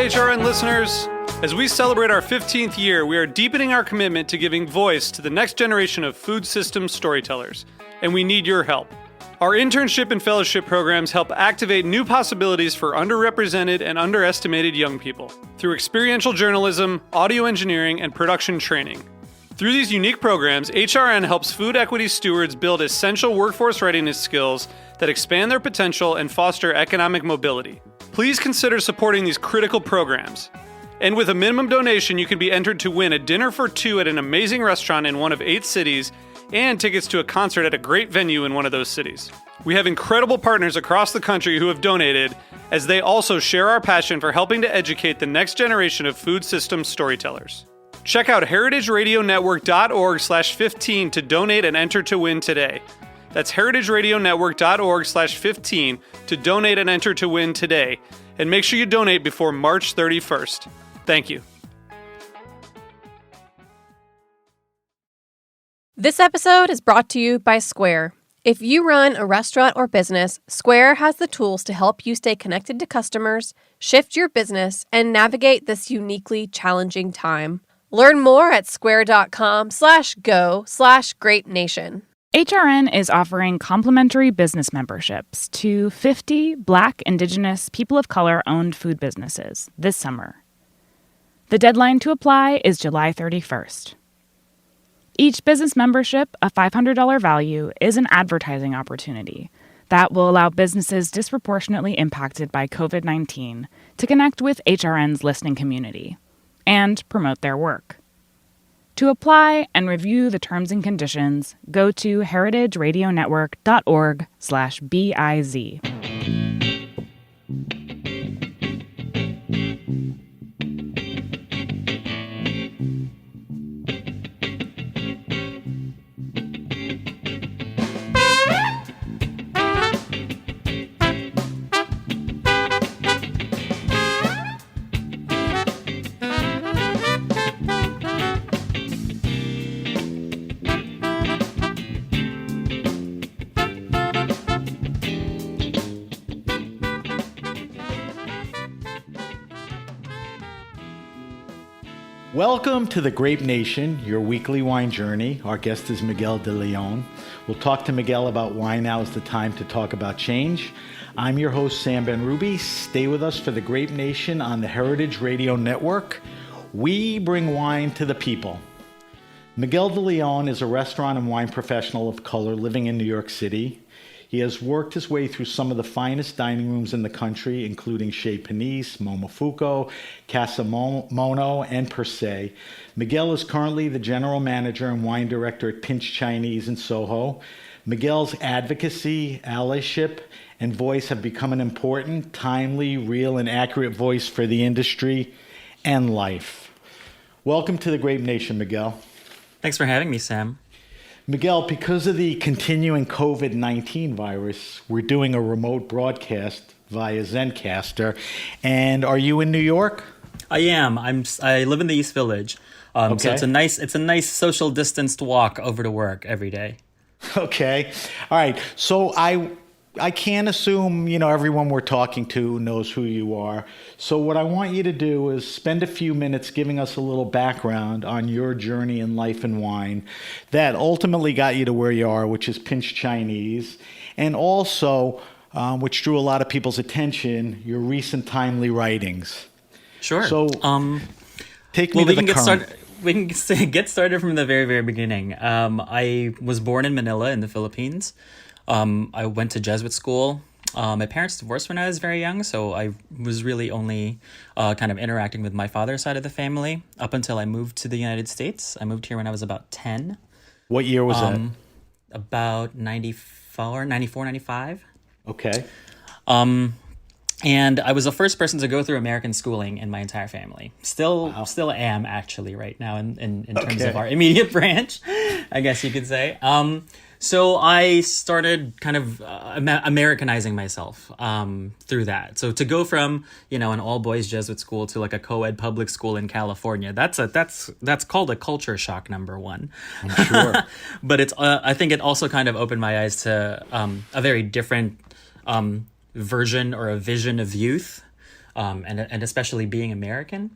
HRN listeners. As we celebrate our 15th year, we are deepening our commitment to giving voice to the next generation of food systems storytellers, and we need your help. Our internship and fellowship programs help activate new possibilities for underrepresented and underestimated young people through experiential journalism, audio engineering, and production training. Through these unique programs, HRN helps food equity stewards build essential workforce readiness skills that expand their potential and foster economic mobility. Please consider supporting these critical programs. And with a minimum donation, you can be entered to win a dinner for two at an amazing restaurant in one of 8 cities and tickets to a concert at a great venue in one of those cities. We have incredible partners across the country who have donated, as they also share our passion for helping to educate the next generation of food systems storytellers. Check out heritageradionetwork.org/15 to donate and enter to win today. That's heritageradionetwork.org/15 to donate and enter to win today. And make sure you donate before March 31st. Thank you. This episode is brought to you by Square. If you run a restaurant or business, Square has the tools to help you stay connected to customers, shift your business, and navigate this uniquely challenging time. Learn more at square.com/go/greatnation. HRN is offering complimentary business memberships to 50 Black, Indigenous, people of color-owned food businesses this summer. The deadline to apply is July 31st. Each business membership, a $500 value, is an advertising opportunity that will allow businesses disproportionately impacted by COVID-19 to connect with HRN's listening community and promote their work. To apply and review the terms and conditions, go to heritageradionetwork.org/BIZ. Welcome to the Grape Nation, your weekly wine journey. Our guest is Miguel de Leon. We'll talk to Miguel about why now is the time to talk about change. I'm your host, Sam Benrubi. Stay with us for the Grape Nation on the Heritage Radio Network. We bring wine to the people. Miguel de Leon is a restaurant and wine professional of color living in New York City. He has worked his way through some of the finest dining rooms in the country, including Chez Panisse, Momofuku, Casa Mono, and Per Se. Miguel is currently the general manager and wine director at Pinch Chinese in Soho. Miguel's advocacy, allyship, and voice have become an important, timely, real, and accurate voice for the industry and life. Welcome to the Grape Nation, Miguel. Thanks for having me, Sam. Miguel, because of the continuing COVID-19 virus, we're doing a remote broadcast via Zencastr. And are you in New York? I am. I live in the East Village. Okay. So it's a nice social distanced walk over to work every day. Okay. All right. So I can't assume, everyone we're talking to knows who you are. So what I want you to do is spend a few minutes giving us a little background on your journey in life and wine that ultimately got you to where you are, which is Pinch Chinese, and also, which drew a lot of people's attention, your recent timely writings. Sure. So take me to the current. We can get started from the very, very beginning. I was born in Manila in the Philippines. I went to Jesuit school. My parents divorced when I was very young, so I was really only kind of interacting with my father's side of the family up until I moved to the United States. I moved here when I was about 10. What year was that? About 94, 95. Okay. And I was the first person to go through American schooling in my entire family. Still am actually right now in terms of our immediate branch, I guess you could say. So I started kind of Americanizing myself through that. So to go from, an all-boys Jesuit school to like a co-ed public school in California, that's called a culture shock, number one. I'm sure. But I think it also kind of opened my eyes to a very different version or a vision of youth and especially being American.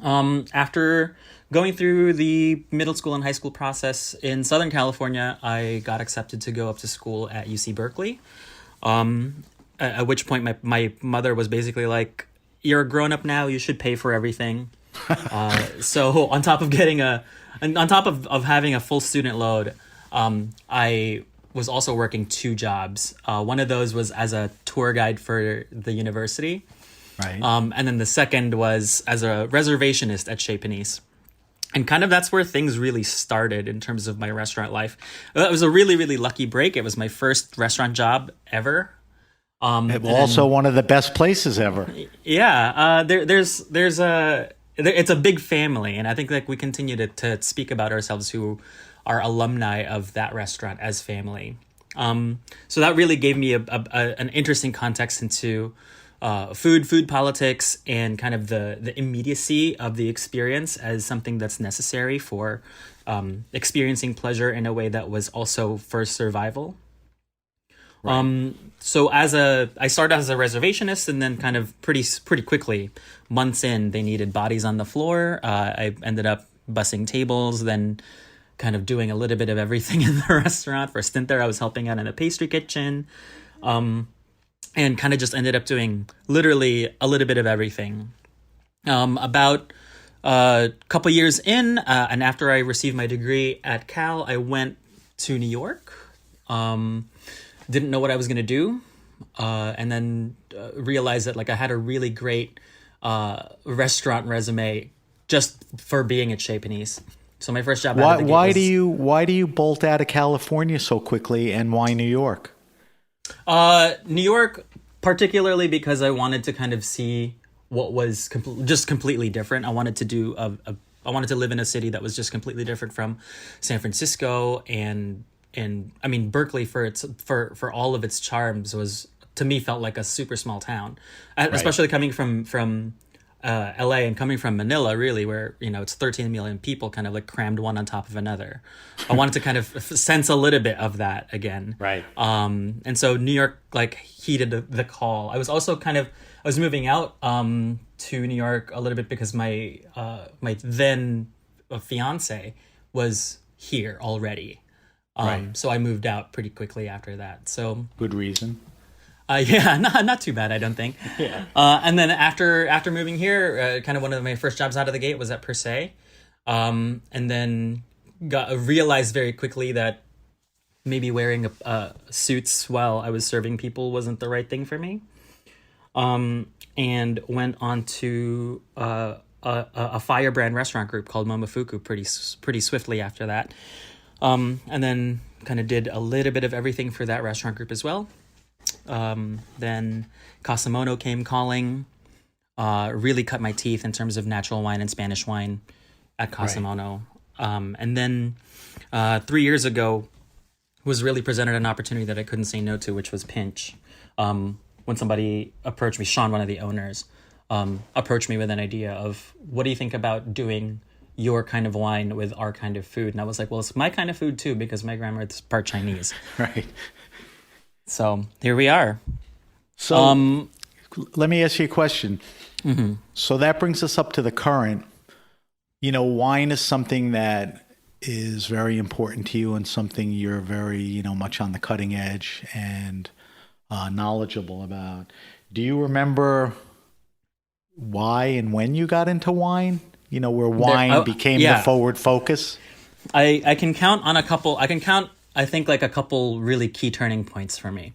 After going through the middle school and high school process in Southern California, I got accepted to go up to school at UC Berkeley. At which point my mother was basically like, "You're a grown up now. You should pay for everything." So on top of having a full student load, I was also working 2 jobs. One of those was as a tour guide for the university. Right. And then the second was as a reservationist at Chez Panisse. And kind of that's where things really started in terms of my restaurant life. It was a really, really lucky break. It was my first restaurant job ever. Also one of the best places ever. Yeah. It's a big family. And I think like we continue to speak about ourselves who are alumni of that restaurant as family. So that really gave me an interesting context into food politics, and kind of the immediacy of the experience as something that's necessary for experiencing pleasure in a way that was also for survival. Right. So I started as a reservationist, and then kind of pretty quickly, months in, they needed bodies on the floor. I ended up bussing tables, then kind of doing a little bit of everything in the restaurant. For a stint there, I was helping out in a pastry kitchen. And kind of just ended up doing literally a little bit of everything. About a couple years in, and after I received my degree at Cal, I went to New York. Didn't know what I was going to do. And then realized that like I had a really great restaurant resume just for being at Chez Panisse. So my first job out of the gate why do you bolt out of California so quickly, and why New York? New York, particularly because I wanted to kind of see what was just completely different. I wanted to do I wanted to live in a city that was just completely different from San Francisco, and I mean Berkeley for all of its charms was, to me, felt like a super small town, especially coming from LA and coming from Manila, really, where, it's 13 million people kind of like crammed one on top of another. I wanted to kind of sense a little bit of that again. Right. And so New York like heeded the call. I was also I was moving out to New York a little bit because my then fiance was here already. Right. So I moved out pretty quickly after that. So good reason. Yeah, not too bad, I don't think. Yeah. And then after moving here, kind of one of my first jobs out of the gate was at Per Se, and then realized very quickly that maybe wearing suits while I was serving people wasn't the right thing for me. And went on to a firebrand restaurant group called Momofuku pretty swiftly after that, and then kind of did a little bit of everything for that restaurant group as well. Then Casamono came calling, really cut my teeth in terms of natural wine and Spanish wine at Casamono. Right. And then 3 years ago was really presented an opportunity that I couldn't say no to, which was Pinch. When somebody approached me, Sean, one of the owners, approached me with an idea of, what do you think about doing your kind of wine with our kind of food? And I was like, well, it's my kind of food too, because my grandmother's part Chinese. Right. So here we are. So let me ask you a question. Mm-hmm. So that brings us up to the current. Wine is something that is very important to you, and something you're very, much on the cutting edge and knowledgeable about. Do you remember why and when you got into wine? Where wine became the forward focus? I can count on a couple. I think like a couple really key turning points for me.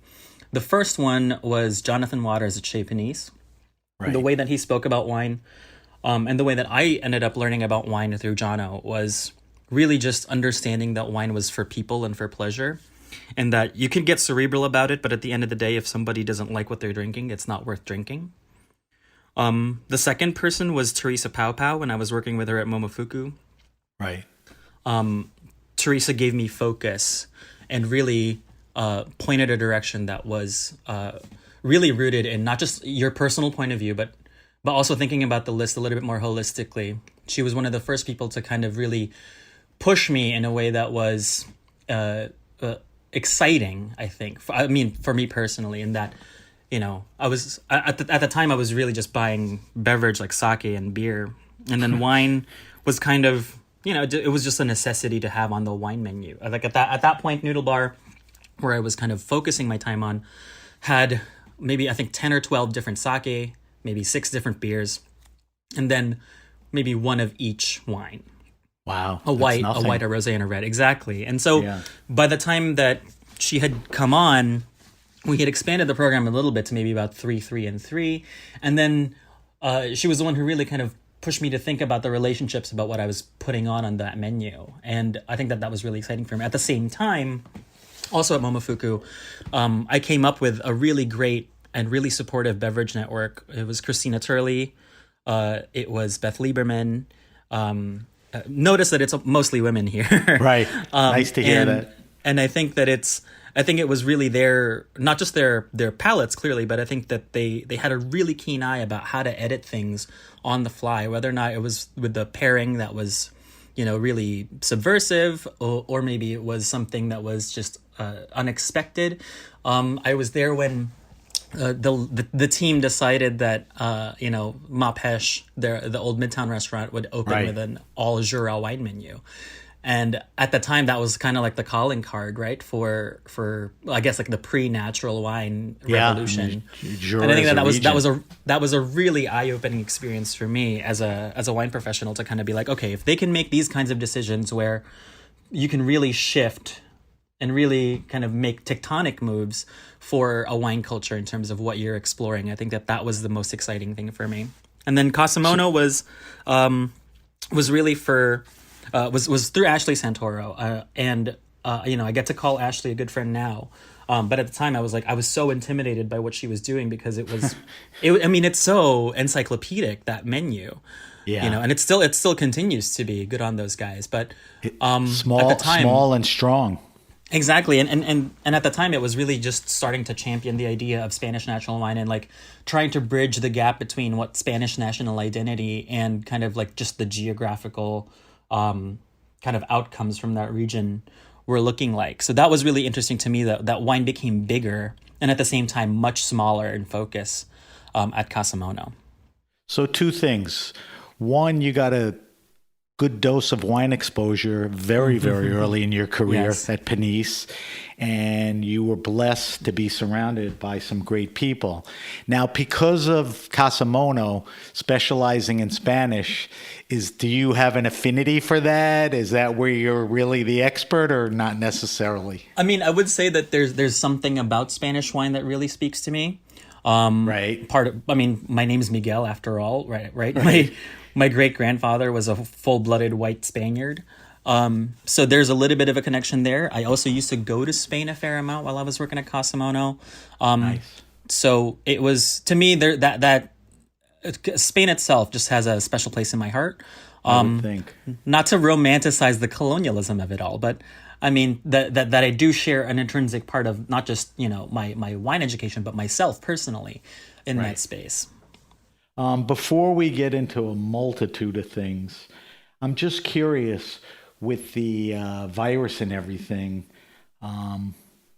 The first one was Jonathan Waters at Chez Panisse. Right. The way that he spoke about wine, and the way that I ended up learning about wine through Jono, was really just understanding that wine was for people and for pleasure, and that you can get cerebral about it, but at the end of the day, if somebody doesn't like what they're drinking, it's not worth drinking. The second person was Teresa Pau Pau when I was working with her at Momofuku. Right. Teresa gave me focus and really pointed a direction that was really rooted in not just your personal point of view, but also thinking about the list a little bit more holistically. She was one of the first people to kind of really push me in a way that was exciting, I think. For me personally, in that I was at the time I was really just buying beverage like sake and beer, and then wine was kind of, it was just a necessity to have on the wine menu. Like at that point, Noodle Bar, where I was kind of focusing my time on, had maybe I think 10 or 12 different sake, maybe 6 different beers, and then maybe one of each wine. Wow. A white, a rosé, and a red. Exactly. And so by the time that she had come on, we had expanded the program a little bit to maybe about 3, 3, and 3. And then she was the one who really kind of pushed me to think about the relationships about what I was putting on that menu. And I think that was really exciting for me. At the same time, also at Momofuku, I came up with a really great and really supportive beverage network. It was Christina Turley. It was Beth Lieberman. Notice that it's mostly women here. Right. Nice to hear that. And I think that it was really not just their palates clearly, but I think that they had a really keen eye about how to edit things on the fly, whether or not it was with the pairing that was, really subversive, or maybe it was something that was just unexpected. I was there when the team decided that Mapesh, the old Midtown restaurant, would open with an all Jura wine menu. And at the time, that was kind of like the calling card, right, for I guess like the pre-natural wine revolution. And I think that was a really eye-opening experience for me as a wine professional, to kind of be like, okay, if they can make these kinds of decisions where you can really shift and really kind of make tectonic moves for a wine culture in terms of what you're exploring, I think that was the most exciting thing for me. And then Casamono was really was through Ashley Santoro, and I get to call Ashley a good friend now, but at the time I was so intimidated by what she was doing, because it's so encyclopedic, that menu, and it still continues to be good on those guys, but small at the time, small and strong. Exactly, and at the time it was really just starting to champion the idea of Spanish national wine, and like trying to bridge the gap between what Spanish national identity and kind of like just the geographical kind of outcomes from that region were looking like. So that was really interesting to me, that wine became bigger and at the same time much smaller in focus at Casamono. So 2 things. One, you got a good dose of wine exposure very, very early in your career at Panisse, and you were blessed to be surrounded by some great people. Now, because of Casamono specializing in Spanish, do you have an affinity for that? Is that where you're really the expert, or not necessarily? I mean, I would say that there's something about Spanish wine that really speaks to me. Right. My name's Miguel after all, right? My great-grandfather was a full-blooded white Spaniard. So there's a little bit of a connection there. I also used to go to Spain a fair amount while I was working at Casamono. Nice. So it was, to me, that Spain itself just has a special place in my heart. I would think. Not to romanticize the colonialism of it all, but I mean that I do share an intrinsic part of not just my wine education, but myself personally in that space. Before we get into a multitude of things, I'm just curious, with the virus and everything,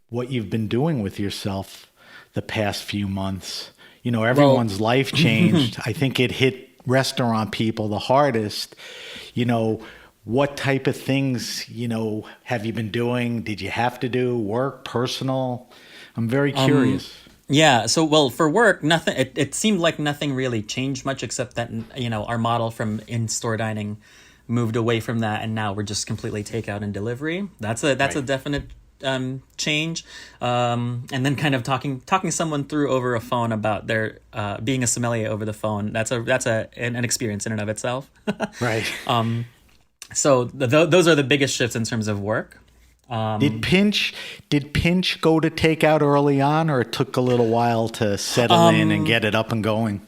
what you've been doing with yourself the past few months. Everyone's life changed. I think it hit restaurant people the hardest. What type of things, have you been doing? Did you have to do work, personal? I'm very curious. Yeah. So, well, for work, nothing. It seemed like nothing really changed much, except that our model from in-store dining moved away from that, and now we're just completely takeout and delivery. That's a definite change. And then kind of talking someone through over a phone about their being a sommelier over the phone. That's an experience in and of itself. Right. So those are the biggest shifts in terms of work. Did Pinch go to takeout early on, or it took a little while to settle in and get it up and going?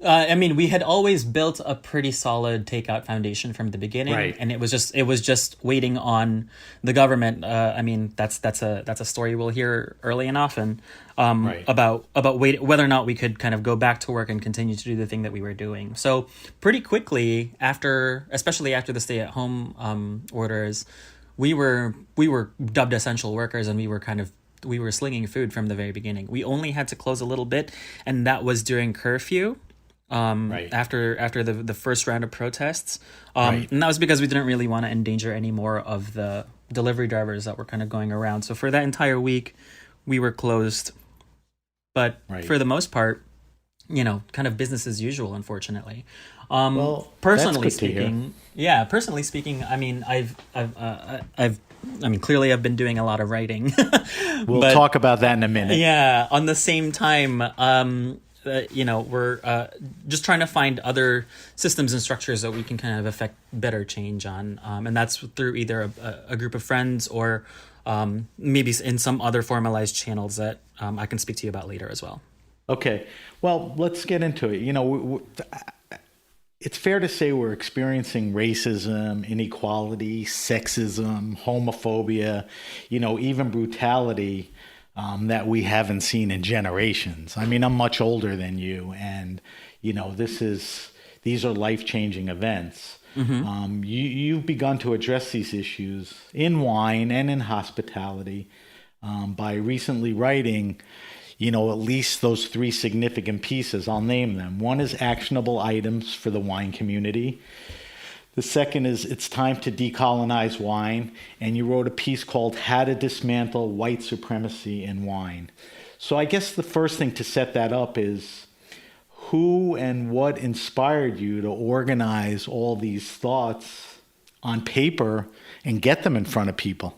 We had always built a pretty solid takeout foundation from the beginning, right. And it was just waiting on the government. That's a story we'll hear early and often right. about whether or not we could kind of go back to work and continue to do the thing that we were doing. So pretty quickly especially after the stay-at-home orders, we were dubbed essential workers, and we were kind of we were slinging food from the very beginning. We only had to close a little bit, and that was during curfew. After the first round of protests, and that was because we didn't really want to endanger any more of the delivery drivers that were kind of going around. So for that entire week, we were closed. But for the most part, kind of business as usual, unfortunately. Personally speaking, I mean, clearly I've been doing a lot of writing. We'll talk about that in a minute. Yeah. On the same time, we're just trying to find other systems and structures that we can kind of affect better change on. And that's through either a group of friends or maybe in some other formalized channels that I can speak to you about later as well. Okay. Well, let's get into it. It's fair to say we're experiencing racism, inequality, sexism, homophobia, even brutality that we haven't seen in generations. I mean, I'm much older than you, and these are life-changing events. Mm-hmm. You've begun to address these issues in wine and in hospitality by recently writing at least those 3 significant pieces. I'll name them. One is actionable items for the wine community. The second is It's Time to Decolonize Wine. And you wrote a piece called How to Dismantle White Supremacy in Wine. So I guess the first thing to set that up is who and what inspired you to organize all these thoughts on paper and get them in front of people?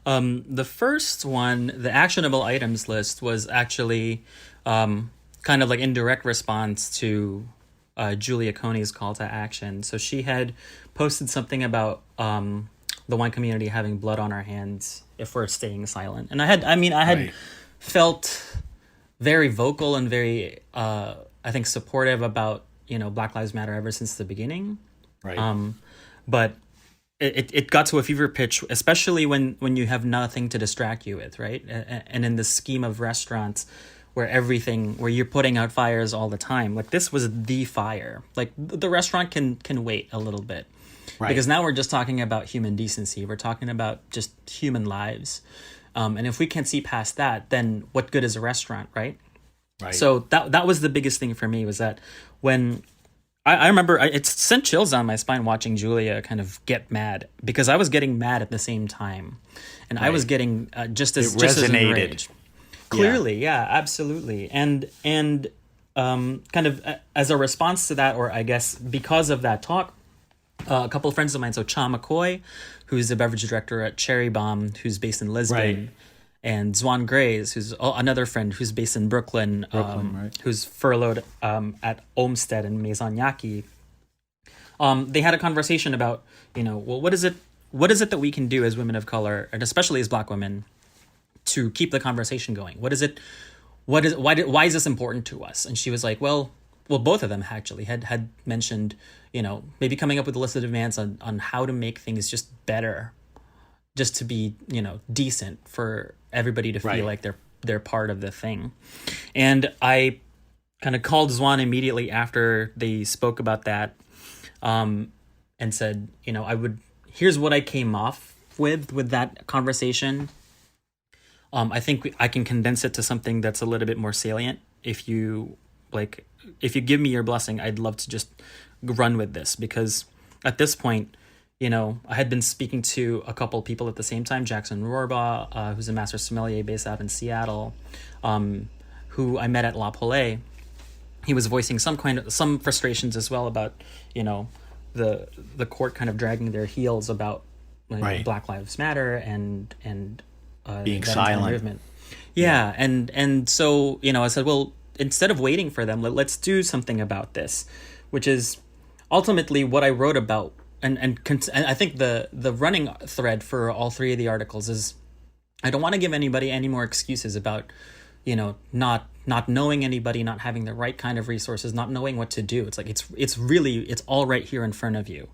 The first one, the actionable items list, was actually kind of like in direct response to Julia Coney's call to action. So she had posted something about the wine community having blood on our hands if we're staying silent. And I had felt very vocal and very, I think, supportive about, Black Lives Matter ever since the beginning. Right. But it got to a fever pitch, especially when you have nothing to distract you with, right? And in the scheme of restaurants where you're putting out fires all the time, like this was the fire. Like the restaurant can wait a little bit. Right. Because now we're just talking about human decency. We're talking about just human lives. And if we can't see past that, then what good is a restaurant, right? Right. So that was the biggest thing for me, was that when I remember it sent chills down my spine watching Julia kind of get mad, because I was getting mad at the same time, and I was getting just as enraged. Clearly, yeah, absolutely, and kind of as a response to that, or I guess because of that talk, a couple of friends of mine, so Cha McCoy, who's the beverage director at Cherry Bomb, who's based in Lisbon. And Zwan Grays, who's another friend who's based in Brooklyn, who's furloughed at Olmsted and Maison Yaki. They had a conversation about, what is it that we can do as women of color, and especially as Black women, to keep the conversation going? Why is this important to us? And she was like, well, both of them actually had mentioned, maybe coming up with a list of demands on how to make things just better, just to be, decent for everybody to feel like they're part of the thing. And I kind of called Zwan immediately after they spoke about that, and said, here's what I came off with that conversation. I think I can condense it to something that's a little bit more salient. If you give me your blessing, I'd love to just run with this, because at this point, I had been speaking to a couple people at the same time. Jackson Rohrbaugh, who's a master sommelier based out in Seattle, who I met at La Pollet. He was voicing some frustrations as well about, the court kind of dragging their heels about Black Lives Matter and being silent. Movement. Yeah, and so I said, well, instead of waiting for them, let's do something about this, which is ultimately what I wrote about. And I think the running thread for all 3 of the articles is, I don't want to give anybody any more excuses about, not knowing anybody, not having the right kind of resources, not knowing what to do. It's like it's all right here in front of you,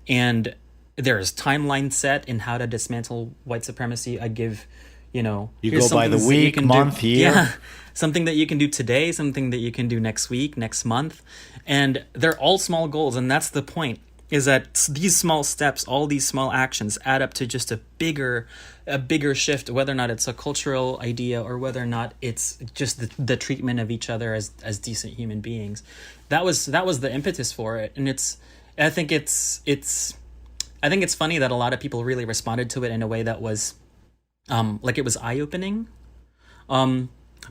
and there's timeline set in how to dismantle white supremacy. I give, you go by the week, month, year, something that you can do today, something that you can do next week, next month, and they're all small goals, and that's the point. is that these small steps, all these small actions add up to just a bigger shift, whether or not it's a cultural idea or whether or not it's just the treatment of each other as decent human beings. That was the impetus for it. And I think it's funny that a lot of people really responded to it in a way that was like it was eye-opening.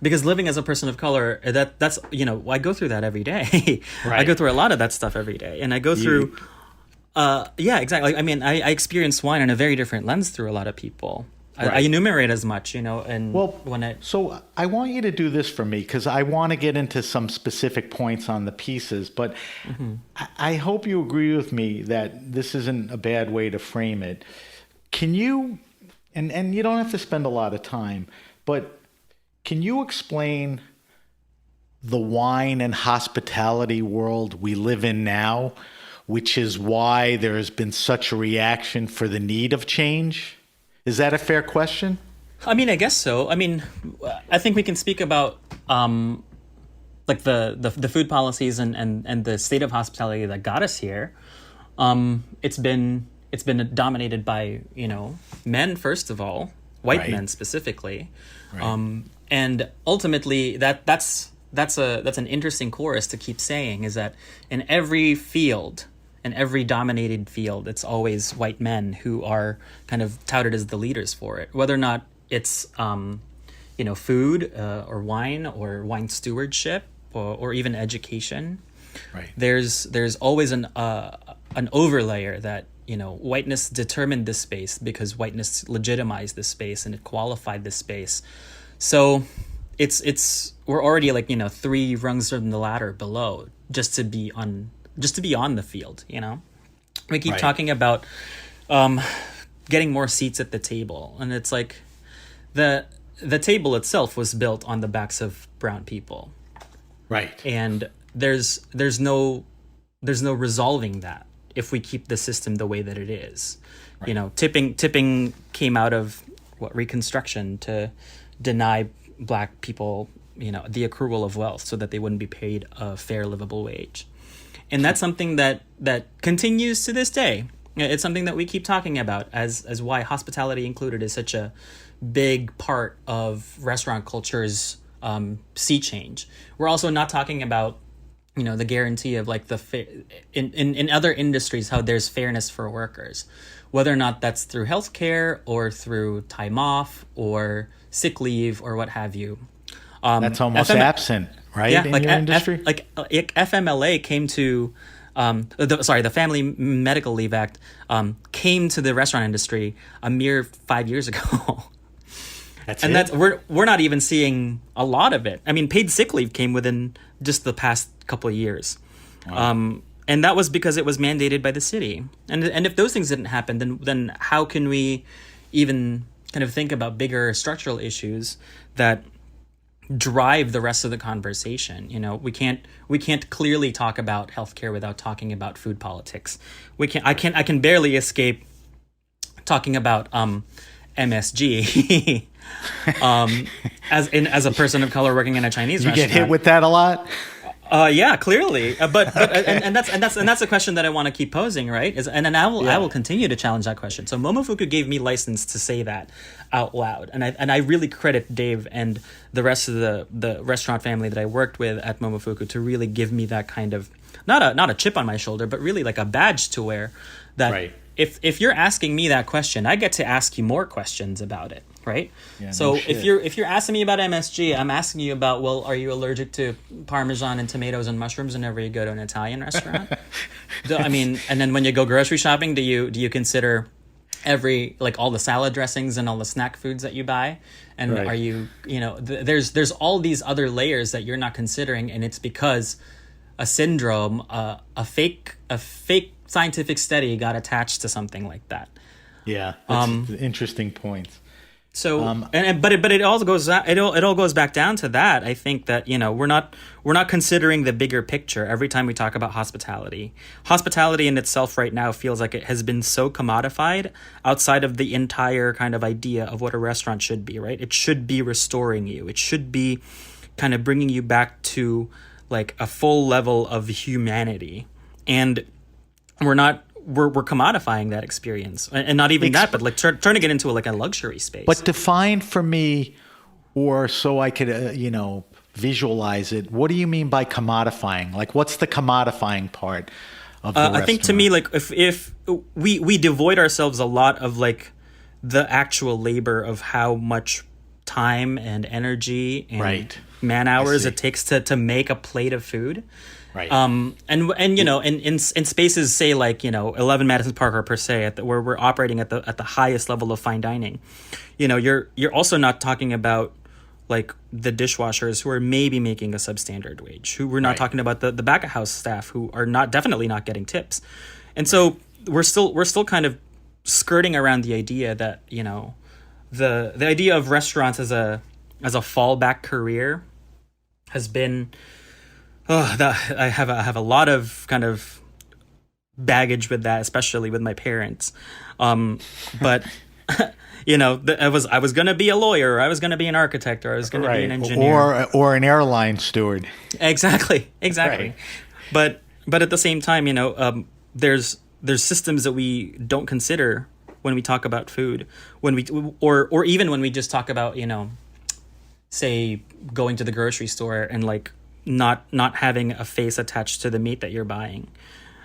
Because living as a person of color, that's I go through that every day. Right. I go through a lot of that stuff every day, and I go through. Yeah, exactly. I mean, I experience wine in a very different lens through a lot of people. Right. I enumerate as much, and So I want you to do this for me, because I want to get into some specific points on the pieces, but I hope you agree with me that this isn't a bad way to frame it. Can you, and you don't have to spend a lot of time, but can you explain the wine and hospitality world we live in now, which is why there has been such a reaction for the need of change? Is that a fair question? I mean, I guess so. I mean, I think we can speak about like the food policies and the state of hospitality that got us here. It's been dominated by men, first of all, white men specifically. Right. And ultimately, that's an interesting chorus to keep saying, is that in every field, in every dominated field, it's always white men who are kind of touted as the leaders for it, whether or not it's food or wine stewardship or even education. Right. There's always an overlayer that whiteness determined this space because whiteness legitimized this space and it qualified this space. So we're already like 3 rungs on the ladder below just to be on the field. We keep talking about getting more seats at the table, and it's like the table itself was built on the backs of brown people, right? And there's no resolving that if we keep the system the way that it is. Right. Tipping came out of Reconstruction to deny black people the accrual of wealth so that they wouldn't be paid a fair livable wage. And that's something that continues to this day. It's something that we keep talking about as why hospitality included is such a big part of restaurant culture's sea change. We're also not talking about the guarantee of like in other industries how there's fairness for workers, whether or not that's through healthcare or through time off or sick leave or what have you. That's almost absent, right? Yeah, in like your industry? FMLA came to, the Family Medical Leave Act came to the restaurant industry a mere 5 years ago. That's we're not even seeing a lot of it. I mean, paid sick leave came within just the past couple of years. Wow. And that was because it was mandated by the city. And if those things didn't happen, then how can we even kind of think about bigger structural issues that drive the rest of the conversation? We can't clearly talk about healthcare without talking about food politics. I can barely escape talking about MSG as a person of color working in a Chinese restaurant. You get hit with that a lot? Yeah, clearly, but that's a question that I want to keep posing, right? I will continue to challenge that question. So Momofuku gave me license to say that out loud, and I really credit Dave and the rest of the restaurant family that I worked with at Momofuku to really give me that kind of not a chip on my shoulder, but really like a badge to wear. That right. If you're asking me that question, I get to ask you more questions about it. Right. Yeah, so if you're asking me about MSG, I'm asking you about, well, are you allergic to Parmesan and tomatoes and mushrooms whenever you go to an Italian restaurant? I mean, and then when you go grocery shopping, do you consider all the salad dressings and all the snack foods that you buy? And right. Are you there's all these other layers that you're not considering, and it's because a syndrome, a fake scientific study got attached to something like that. Yeah, that's interesting points. So, but it all goes back down to that. I think that we're not considering the bigger picture every time we talk about hospitality. Hospitality in itself right now feels like it has been so commodified outside of the entire kind of idea of what a restaurant should be. Right? It should be restoring you. It should be kind of bringing you back to like a full level of humanity. And we're not we're commodifying that experience, and not even that, but like turning it into like a luxury space. But define for me, or so I could, visualize it. What do you mean by commodifying? Like, what's the commodifying part of the restaurant? I think to me, like if we devoid ourselves a lot of like the actual labor of how much time and energy and man hours it takes to make a plate of food. Right. And you know, in spaces, say like, 11 Madison Park or per se, where we're operating at the highest level of fine dining, you're also not talking about like the dishwashers who are maybe making a substandard wage, who we're not talking about the back of house staff who are definitely not getting tips. And so we're still kind of skirting around the idea that, the idea of restaurants as a fallback career has been, I have a lot of kind of baggage with that, especially with my parents. But I was going to be a lawyer, or I was going to be an architect, or I was going to be an engineer, or an airline steward. Exactly. Right. But at the same time, there's systems that we don't consider when we talk about food, or even when we just talk about, say going to the grocery store and like not having a face attached to the meat that you're buying.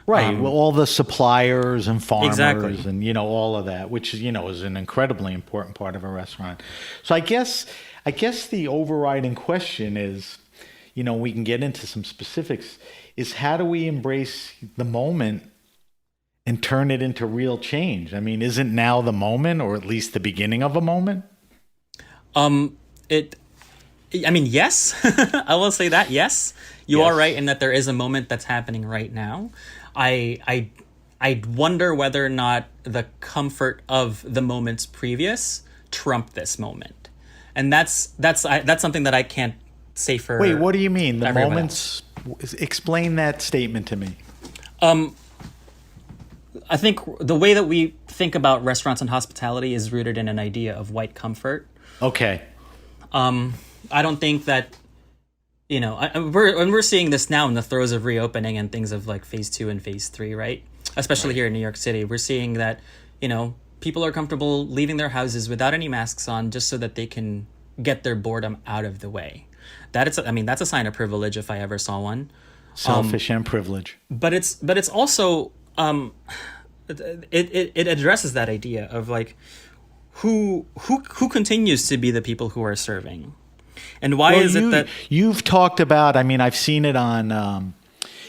Right. Well, all the suppliers and farmers exactly. and, all of that, which, is an incredibly important part of a restaurant. So I guess the overriding question is, we can get into some specifics, is how do we embrace the moment and turn it into real change? I mean, isn't now the moment, or at least the beginning of a moment? Yes, I will say that. Yes, you are right in that there is a moment that's happening right now. I wonder whether or not the comfort of the moments previous trumped this moment, and that's something that I can't say for. Wait, what do you mean? The moments? Explain that statement to me. I think the way that we think about restaurants and hospitality is rooted in an idea of white comfort. Okay. I don't think that, we're seeing this now in the throes of reopening and things of like phase 2 and phase 3, right? Especially here in New York City, we're seeing that, people are comfortable leaving their houses without any masks on just so that they can get their boredom out of the way. That's a sign of privilege if I ever saw one. Selfish and privilege. But it's also, it addresses that idea of like, who continues to be the people who are serving, and why is it that you've talked about? I mean, I've seen it on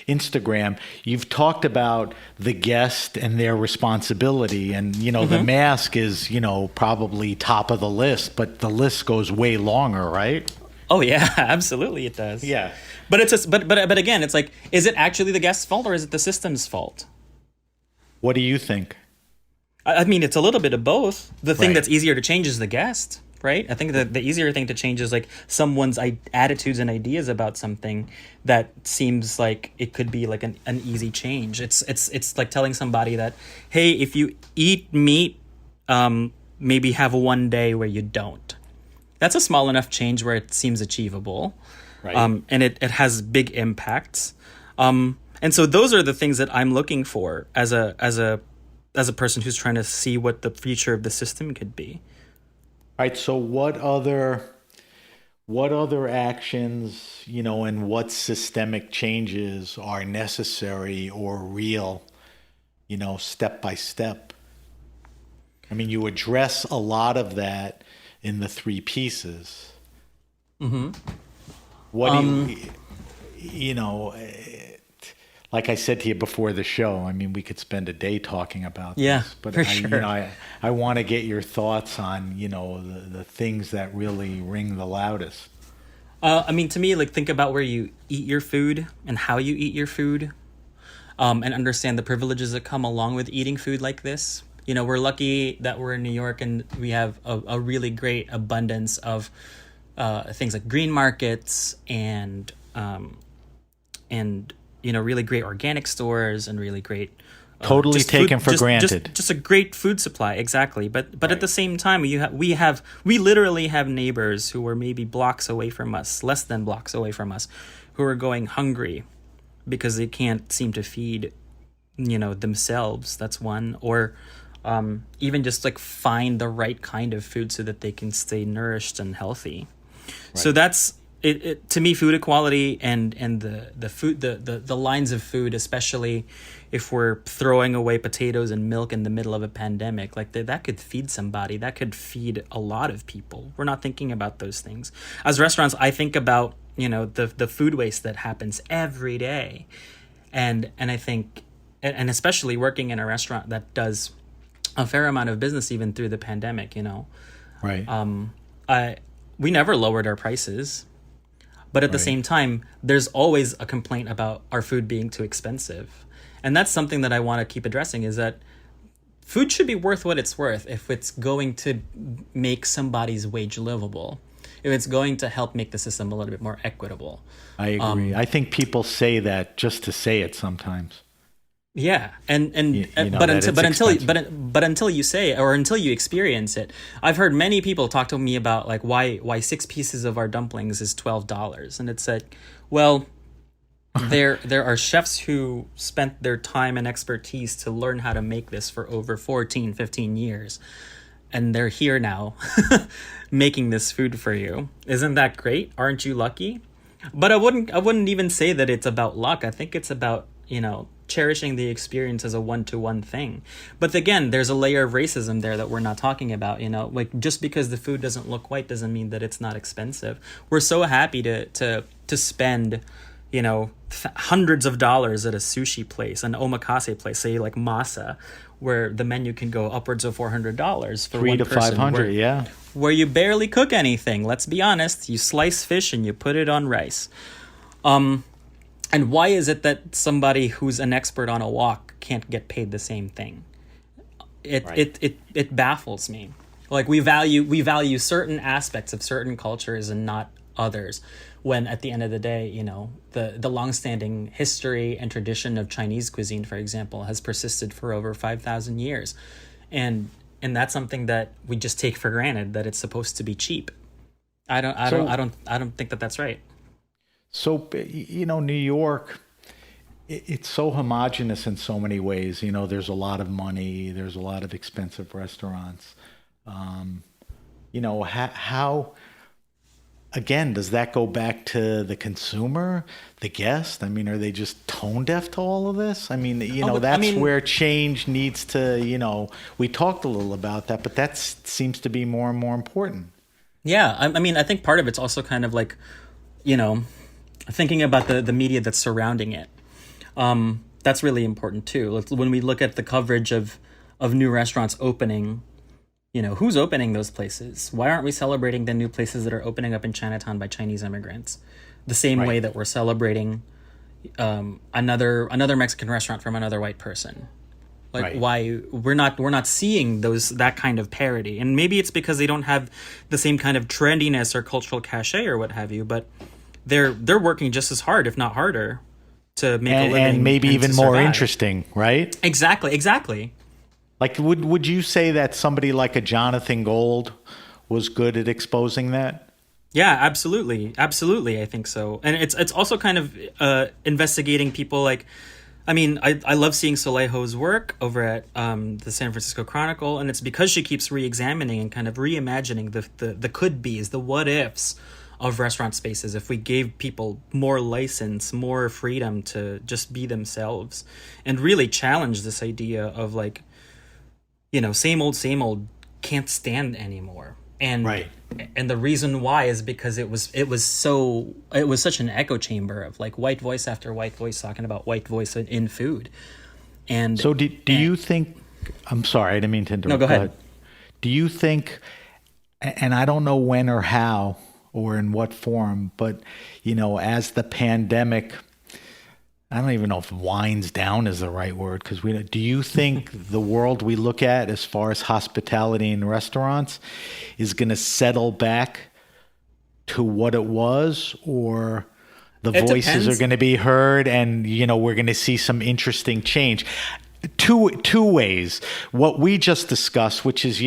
Instagram. You've talked about the guest and their responsibility, and the mask is probably top of the list, but the list goes way longer, right? Oh yeah, absolutely it does. Yeah, but it's but again, it's like, is it actually the guest's fault or is it the system's fault? What do you think? I mean, it's a little bit of both. The thing that's easier to change is the guest, right? I think that the easier thing to change is like someone's attitudes and ideas about something that seems like it could be like an easy change. It's like telling somebody that, hey, if you eat meat, maybe have one day where you don't. That's a small enough change where it seems achievable, right? And it has big impacts. And so those are the things that I'm looking for as a person who's trying to see what the future of the system could be. All right. So what other actions, and what systemic changes are necessary or real, step by step? I mean, you address a lot of that in the 3 pieces. Mm-hmm. What do like I said to you before the show, I mean, we could spend a day talking about this, but I want to get your thoughts on, the things that really ring the loudest. I mean, to me, like, think about where you eat your food and how you eat your food, and understand the privileges that come along with eating food like this. We're lucky that we're in New York and we have a really great abundance of things like green markets and really great organic stores and really great totally taken for granted. Just a great food supply, exactly. But at the same time, we literally have neighbors who are maybe blocks away from us, less than blocks away from us, who are going hungry because they can't seem to feed themselves. That's one. Or even just like find the right kind of food so that they can stay nourished and healthy. Right. So that's it to me. Food equality and the food, the lines of food, especially if we're throwing away potatoes and milk in the middle of a pandemic, like that could feed somebody, that could feed a lot of people. We're not thinking about those things. As restaurants, I think about the food waste that happens every day, and I think, and especially working in a restaurant that does a fair amount of business even through the pandemic, Right. We never lowered our prices, but at the same time, there's always a complaint about our food being too expensive. And that's something that I want to keep addressing, is that food should be worth what it's worth if it's going to make somebody's wage livable, if it's going to help make the system a little bit more equitable. I agree. I think people say that just to say it sometimes. Yeah, but until you say it, or until you experience it, I've heard many people talk to me about like why 6 pieces of our dumplings is $12, and it's like, well, there are chefs who spent their time and expertise to learn how to make this for over 14, 15 years, and they're here now making this food for you. Isn't that great? Aren't you lucky? But I wouldn't even say that it's about luck. I think it's about cherishing the experience as a one-to-one thing. But again, there's a layer of racism there that we're not talking about. Like just because the food doesn't look white doesn't mean that it's not expensive. We're so happy to spend hundreds of dollars at a sushi place, an omakase place, say like Masa, where the menu can go upwards of $400 for one person. $300 to $500, where you barely cook anything. Let's be honest. You slice fish and you put it on rice. And why is it that somebody who's an expert on a wok can't get paid the same thing? It baffles me. Like we value certain aspects of certain cultures and not others, when at the end of the day, the longstanding history and tradition of Chinese cuisine, for example, has persisted for over 5,000 years. And that's something that we just take for granted, that it's supposed to be cheap. I don't think that that's right. So, New York, it's so homogenous in so many ways. There's a lot of money, there's a lot of expensive restaurants. How, again, does that go back to the consumer, the guest? I mean, are they just tone deaf to all of this? I mean, where change needs to, we talked a little about that, but that seems to be more and more important. Yeah, I think part of it's also kind of like, thinking about the media that's surrounding it. That's really important too. When we look at the coverage of new restaurants opening, who's opening those places? Why aren't we celebrating the new places that are opening up in Chinatown by Chinese immigrants? The same way that we're celebrating another Mexican restaurant from another white person. Why we're not seeing that kind of parody? And maybe it's because they don't have the same kind of trendiness or cultural cachet or what have you, but they're working just as hard, if not harder, to make a living, and maybe even more interesting, right? Exactly. Like, would you say that somebody like a Jonathan Gold was good at exposing that? Yeah, absolutely. I think so. And it's also kind of investigating people like, I love seeing Solejo's work over at the San Francisco Chronicle, and it's because she keeps re-examining and kind of reimagining the could-be's, the what-ifs of restaurant spaces if we gave people more license, more freedom to just be themselves, and really challenge this idea of like, same old can't stand anymore. And and the reason why is because it was such an echo chamber of like white voice after white voice talking about white voice in food. And so do you think, I'm sorry, I didn't mean to interrupt. No, go ahead. Do you think, and I don't know when or how or in what form, but as the pandemic, I don't even know if winds down is the right word, because do you think the world we look at as far as hospitality and restaurants is going to settle back to what it was, or the voices are going to be heard and we're going to see some interesting change? Two ways. What we just discussed, which is,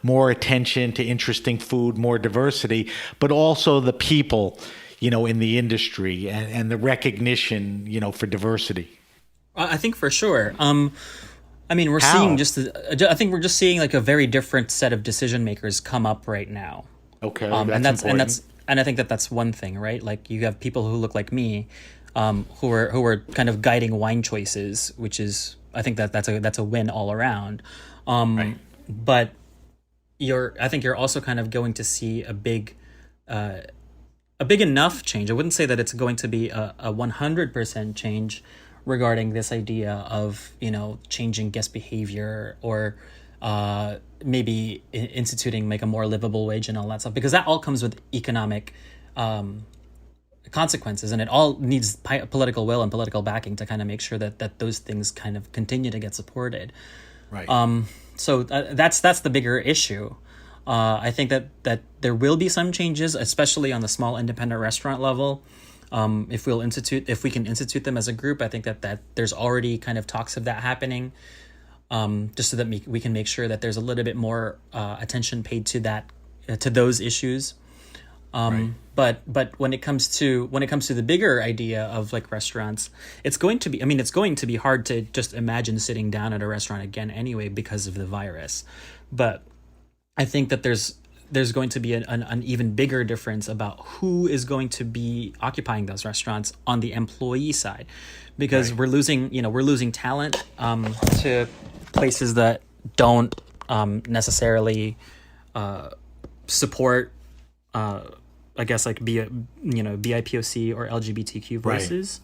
more attention to interesting food, more diversity, but also the people, in the industry and the recognition, for diversity. I think for sure. I mean, How? I think we're just seeing like a very different set of decision makers come up right now. Okay, And I think that that's one thing, right? Like you have people who look like me, who are kind of guiding wine choices, which is I think that's a win all around. Right. But I think you're also kind of going to see a big enough change. I wouldn't say that it's going to be a 100% change regarding this idea of, changing guest behavior or maybe instituting like a more livable wage and all that stuff, because that all comes with economic consequences, and it all needs political will and political backing to kind of make sure that those things kind of continue to get supported. Right. So that's the bigger issue. I think that there will be some changes, especially on the small independent restaurant level. If we can institute them as a group, I think that there's already kind of talks of that happening, just so that we can make sure that there's a little bit more attention paid to those issues. Right. But when it comes to the bigger idea of like restaurants, it's going to be hard to just imagine sitting down at a restaurant again anyway because of the virus. But I think that there's going to be an even bigger difference about who is going to be occupying those restaurants on the employee side, because we're losing talent to places that don't necessarily support I guess like BIPOC or LGBTQ voices,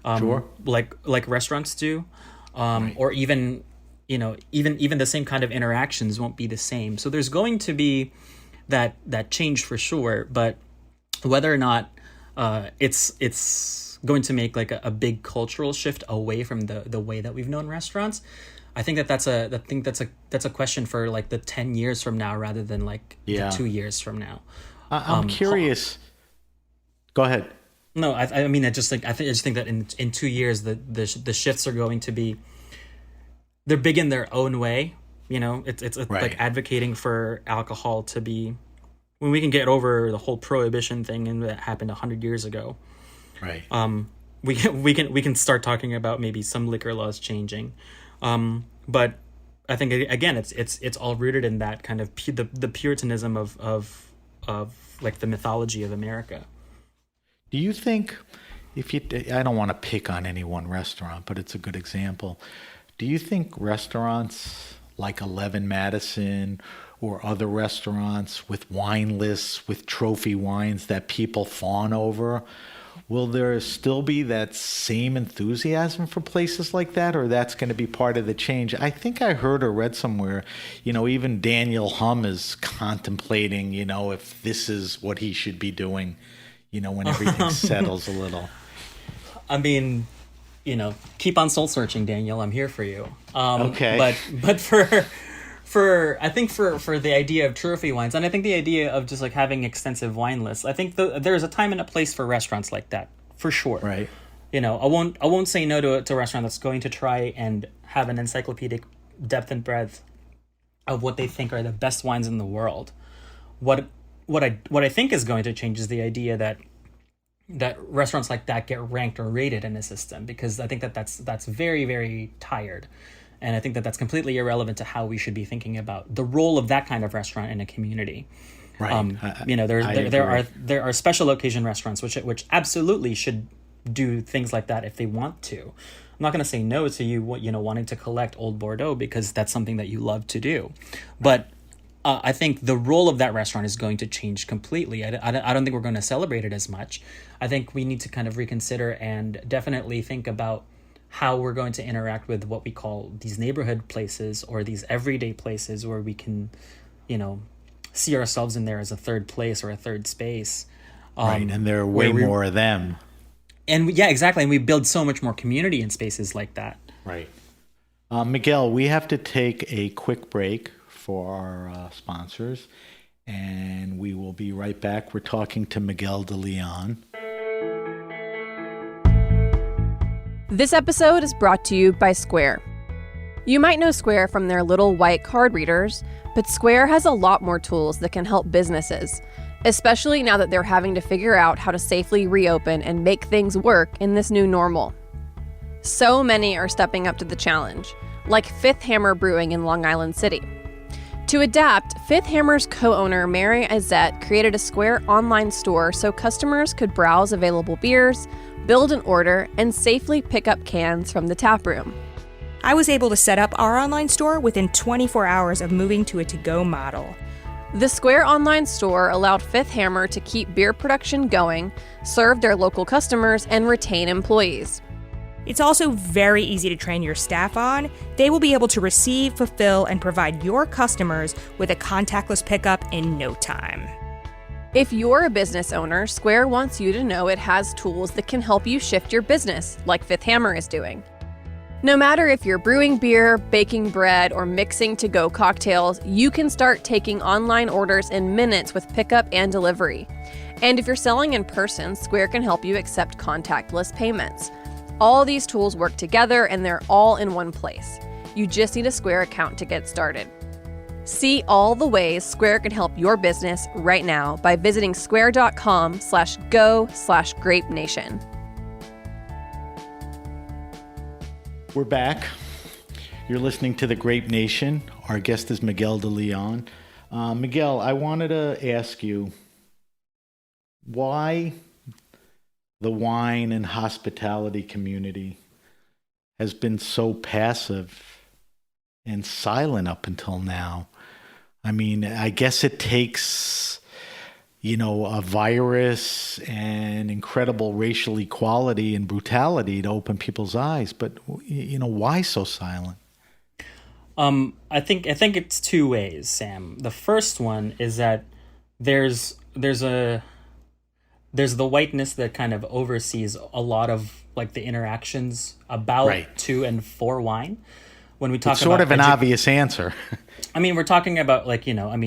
Sure. like restaurants do, or even the same kind of interactions won't be the same. So there's going to be that change for sure, but whether or not it's going to make like a big cultural shift away from the way that we've known restaurants, I think that's a question for like the 10 years from now rather than like the 2 years from now. I'm curious. Go ahead. No, I mean, I just think that in 2 years the shifts are going to be, they're big in their own way. It's Right. like advocating for alcohol to be, when we can get over the whole prohibition thing and that happened 100 years ago. Right. We can start talking about maybe some liquor laws changing. But I think again it's all rooted in that kind of the Puritanism of like the mythology of America. Do you think, I don't want to pick on any one restaurant, but it's a good example. Do you think restaurants like 11 Madison or other restaurants with wine lists, with trophy wines that people fawn over, will there still be that same enthusiasm for places like that, or that's going to be part of the change? I think I heard or read somewhere, even Daniel Hum is contemplating, if this is what he should be doing, when everything settles a little. I mean, keep on soul searching, Daniel. I'm here for you. Okay. But for I think for the idea of trophy wines, and I think the idea of just like having extensive wine lists, I think there's a time and a place for restaurants like that, for sure. Right. I won't say no to a restaurant that's going to try and have an encyclopedic depth and breadth of what they think are the best wines in the world. What I think is going to change is the idea that restaurants like that get ranked or rated in a system, because I think that's very, very tired. And I think that that's completely irrelevant to how we should be thinking about the role of that kind of restaurant in a community. Right. There are special occasion restaurants which absolutely should do things like that if they want to. I'm not going to say no to you wanting to collect old Bordeaux, because that's something that you love to do. But I think the role of that restaurant is going to change completely. I don't think we're going to celebrate it as much. I think we need to kind of reconsider and definitely think about how we're going to interact with what we call these neighborhood places or these everyday places where we can, see ourselves in there as a third place or a third space. Right, and there are way more of them. And yeah, exactly. And we build so much more community in spaces like that. Right. Miguel, we have to take a quick break for our sponsors, and we will be right back. We're talking to Miguel de Leon. This episode is brought to you by Square. You might know Square from their little white card readers, but Square has a lot more tools that can help businesses, especially now that they're having to figure out how to safely reopen and make things work in this new normal. So many are stepping up to the challenge, like Fifth Hammer Brewing in Long Island City. To adapt, Fifth Hammer's co-owner Mary Izette created a Square online store so customers could browse available beers, build an order, and safely pick up cans from the tap room. I was able to set up our online store within 24 hours of moving to a to-go model. The Square online store allowed Fifth Hammer to keep beer production going, serve their local customers, and retain employees. It's also very easy to train your staff on. They will be able to receive, fulfill, and provide your customers with a contactless pickup in no time. If you're a business owner, Square wants you to know it has tools that can help you shift your business, like Fifth Hammer is doing. No matter if you're brewing beer, baking bread, or mixing to-go cocktails, you can start taking online orders in minutes with pickup and delivery. And if you're selling in person, Square can help you accept contactless payments. All these tools work together and they're all in one place. You just need a Square account to get started. See all the ways Square can help your business right now by visiting square.com/go/grapenation. We're back. You're listening to The Grape Nation. Our guest is Miguel de Leon. Miguel, I wanted to ask you why the wine and hospitality community has been so passive and silent up until now. I mean, I guess it takes, a virus and incredible racial equality and brutality to open people's eyes. But, why so silent? I think it's two ways, Sam. The first one is that there's the whiteness that kind of oversees a lot of like the interactions about, right, to and for wine. When we talk it's sort of an obvious answer. I mean, we're talking about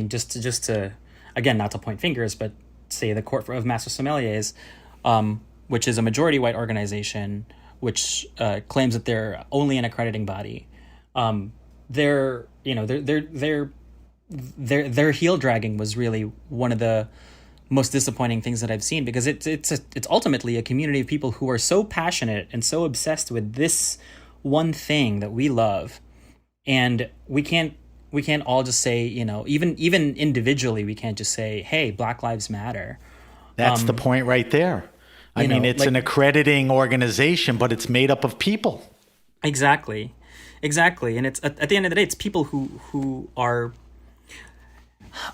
just to again, not to point fingers, but say the Court of Master Sommeliers, which is a majority white organization, which claims that they're only an accrediting body. Their heel dragging was really one of the most disappointing things that I've seen, because it's ultimately a community of people who are so passionate and so obsessed with this one thing that we love, and we can't all just say, even individually, we can't just say, hey, Black Lives Matter. That's the point right there. I mean, it's an accrediting organization, but it's made up of people. Exactly. And it's at the end of the day, it's people who are.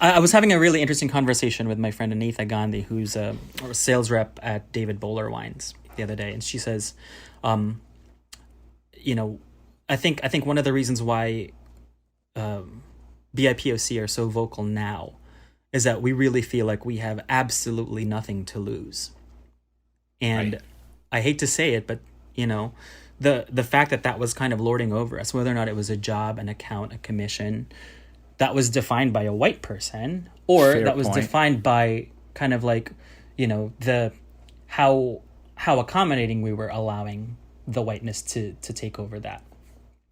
I was having a really interesting conversation with my friend Anitha Gandhi, who's a sales rep at David Bowler Wines, the other day, and she says, I think one of the reasons why BIPOC are so vocal now is that we really feel like we have absolutely nothing to lose. And right. I hate to say it, but the fact that was kind of lording over us, whether or not it was a job, an account, a commission, that was defined by a white person, or Fair that was point. Defined by kind of like, the how accommodating we were allowing the whiteness to take over that.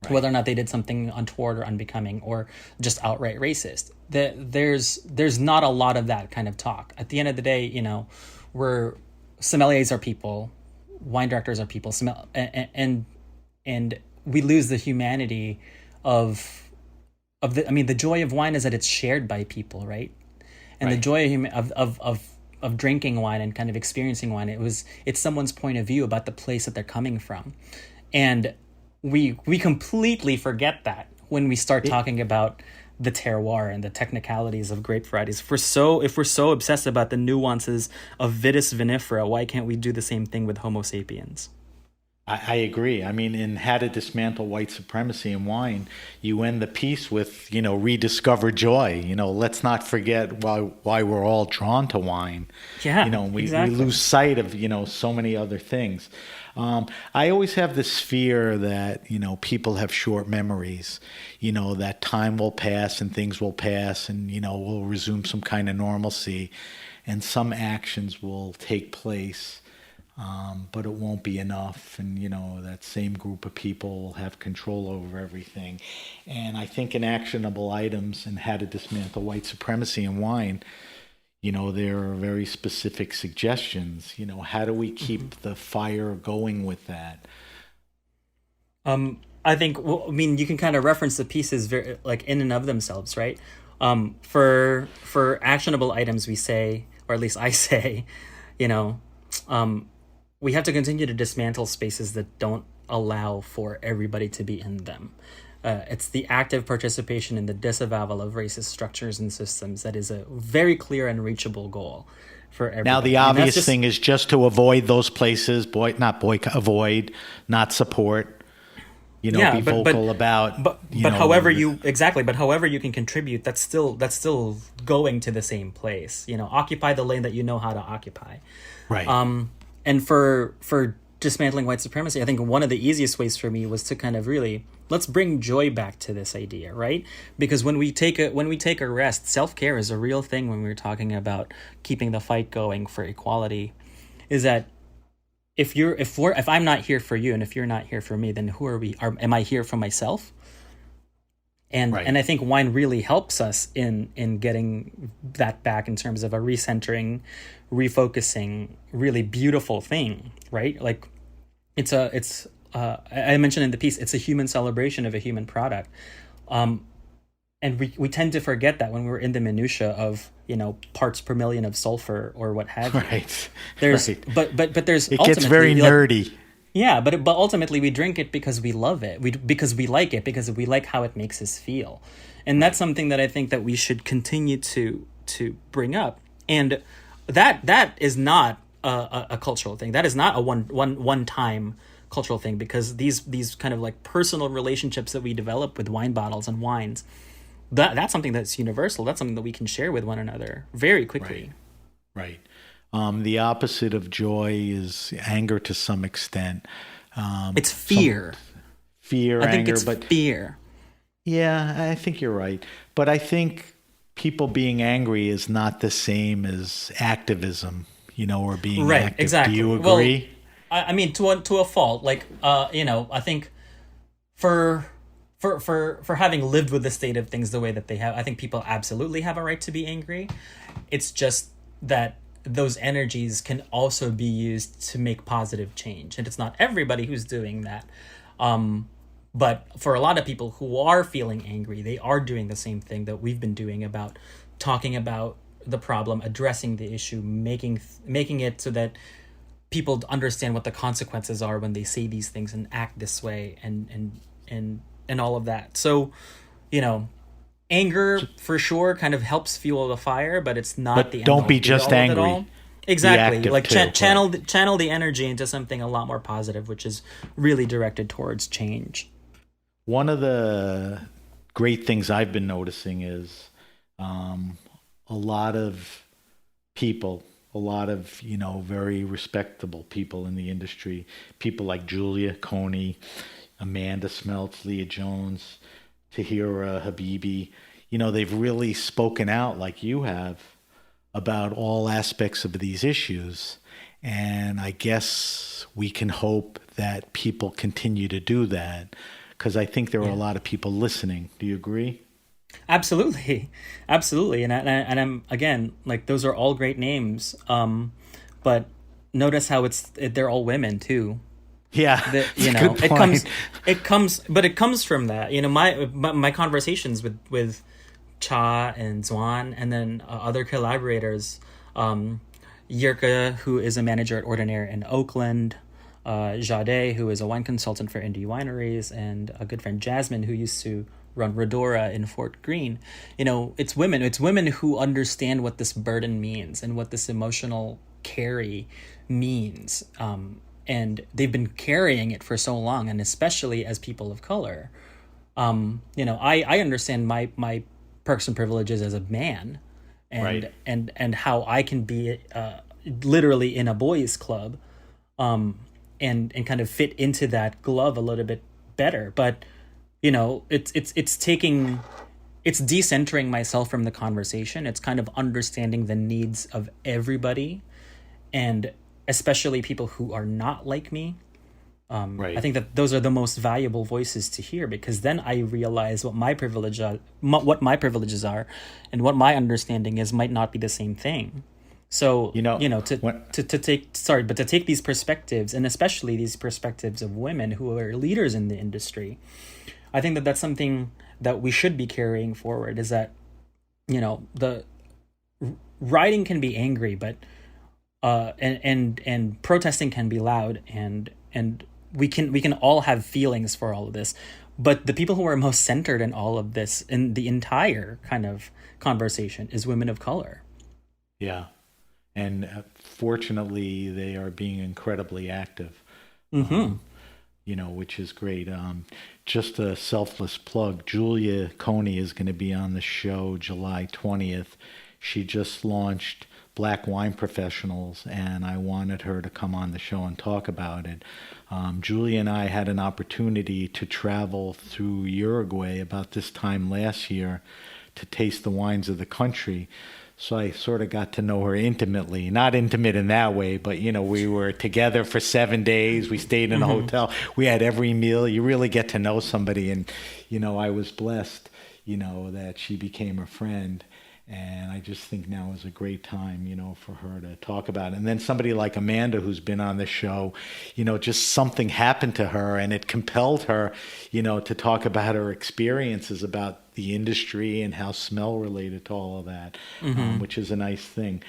Right. Whether or not they did something untoward or unbecoming or just outright racist. There's not a lot of that kind of talk. At the end of the day, sommeliers are people, wine directors are people, and we lose the humanity of the joy of wine is that it's shared by people, right? And right. The joy of drinking wine and kind of experiencing wine, it's someone's point of view about the place that they're coming from. And we completely forget that when we start talking about the terroir and the technicalities of grape varieties. If we're so obsessed about the nuances of Vitis vinifera, why can't we do the same thing with Homo sapiens? I agree. I mean, in How to Dismantle White Supremacy in Wine, you end the piece with, rediscover joy. Let's not forget why we're all drawn to wine. Yeah, exactly. We lose sight of, so many other things. I always have this fear that, people have short memories, that time will pass and things will pass and, we'll resume some kind of normalcy and some actions will take place. But it won't be enough, and that same group of people will have control over everything. And I think in actionable items and How to Dismantle White Supremacy in Wine, there are very specific suggestions. How do we keep the fire going with that? I think, well, I mean, you can kind of reference the pieces very, like in and of themselves, right? For actionable items, we say, or at least I say, you know, we have to continue to dismantle spaces that don't allow for everybody to be in them. It's the active participation in the disavowal of racist structures and systems that is a very clear and reachable goal for everybody. Now, the obvious thing is just to avoid those places, avoid, not support. Be vocal about. But however you can contribute, that's still going to the same place. Occupy the lane that you know how to occupy. Right. And for dismantling white supremacy, I think one of the easiest ways for me was to kind of really let's bring joy back to this idea, right? Because when we take a rest, self-care is a real thing when we're talking about keeping the fight going for equality. Is that if I'm not here for you and if you're not here for me, then who are we? Am I here for myself? And I think wine really helps us in getting that back in terms of a recentering, refocusing, really beautiful thing, right? Like I mentioned in the piece, it's a human celebration of a human product. And we tend to forget that when we're in the minutia of, parts per million of sulfur or what have you. Right. But there's it gets very nerdy. Yeah, but ultimately we drink it because we love it. Because we like it, because we like how it makes us feel. And that's something that I think that we should continue to bring up. And that is not a cultural thing. That is not a one time cultural thing, because these kind of like personal relationships that we develop with wine bottles and wines, that's something that's universal. That's something that we can share with one another very quickly. Right. The opposite of joy is anger to some extent. It's fear. Anger, I think it's fear. Yeah, I think you're right. But I think people being angry is not the same as activism, or being active. Exactly. Do you agree? Well, I mean, to a fault. Like, I think for having lived with the state of things the way that they have, I think people absolutely have a right to be angry. It's just that those energies can also be used to make positive change, and it's not everybody who's doing that. But for a lot of people who are feeling angry, they are doing the same thing that we've been doing about talking about the problem, addressing the issue, making it so that people understand what the consequences are when they say these things and act this way, and all of that. So, anger for sure kind of helps fuel the fire, but it's not but the end. Don't be just angry. Exactly. Like channel the energy into something a lot more positive, which is really directed towards change. One of the great things I've been noticing is a lot of people, very respectable people in the industry, people like Julia Coney, Amanda Smeltz, Leah Jones, Tahira Habibi, they've really spoken out like you have about all aspects of these issues. And I guess we can hope that people continue to do that, because I think there are a lot of people listening. Do you agree? Absolutely. And I'm again, like, those are all great names. But notice how they're all women too. Yeah, it comes from that. My conversations with Cha and Zwan, and then other collaborators, Yirka, who is a manager at Ordinaire in Oakland, Jade, who is a wine consultant for indie wineries, and a good friend Jasmine, who used to run Redora in Fort Greene. It's women who understand what this burden means and what this emotional carry means. And they've been carrying it for so long, and especially as people of color. I understand my perks and privileges as a man, and how I can be literally in a boys' club, and kind of fit into that glove a little bit better. But it's decentering myself from the conversation. It's kind of understanding the needs of everybody, and especially people who are not like me. I think that those are the most valuable voices to hear, because then I realize what my privileges are, and what my understanding is might not be the same thing. So when, to take these perspectives, and especially these perspectives of women who are leaders in the industry, I think that that's something that we should be carrying forward. Is that the writing can be angry, but and protesting can be loud, and we can all have feelings for all of this, but the people who are most centered in all of this, in the entire kind of conversation, is women of color. Yeah. And fortunately, they are being incredibly active, which is great. Just a selfless plug, Julia Coney is going to be on the show July 20th. She just launched Black Wine Professionals, and I wanted her to come on the show and talk about it. Julia and I had an opportunity to travel through Uruguay about this time last year to taste the wines of the country. So I sort of got to know her intimately, not intimate in that way, but, we were together for 7 days. We stayed in a hotel. We had every meal. You really get to know somebody. And, I was blessed, that she became a friend. And I just think now is a great time, for her to talk about it. And then somebody like Amanda, who's been on the show, just something happened to her and it compelled her, to talk about her experiences about the industry and how smell related to all of that, which is a nice thing.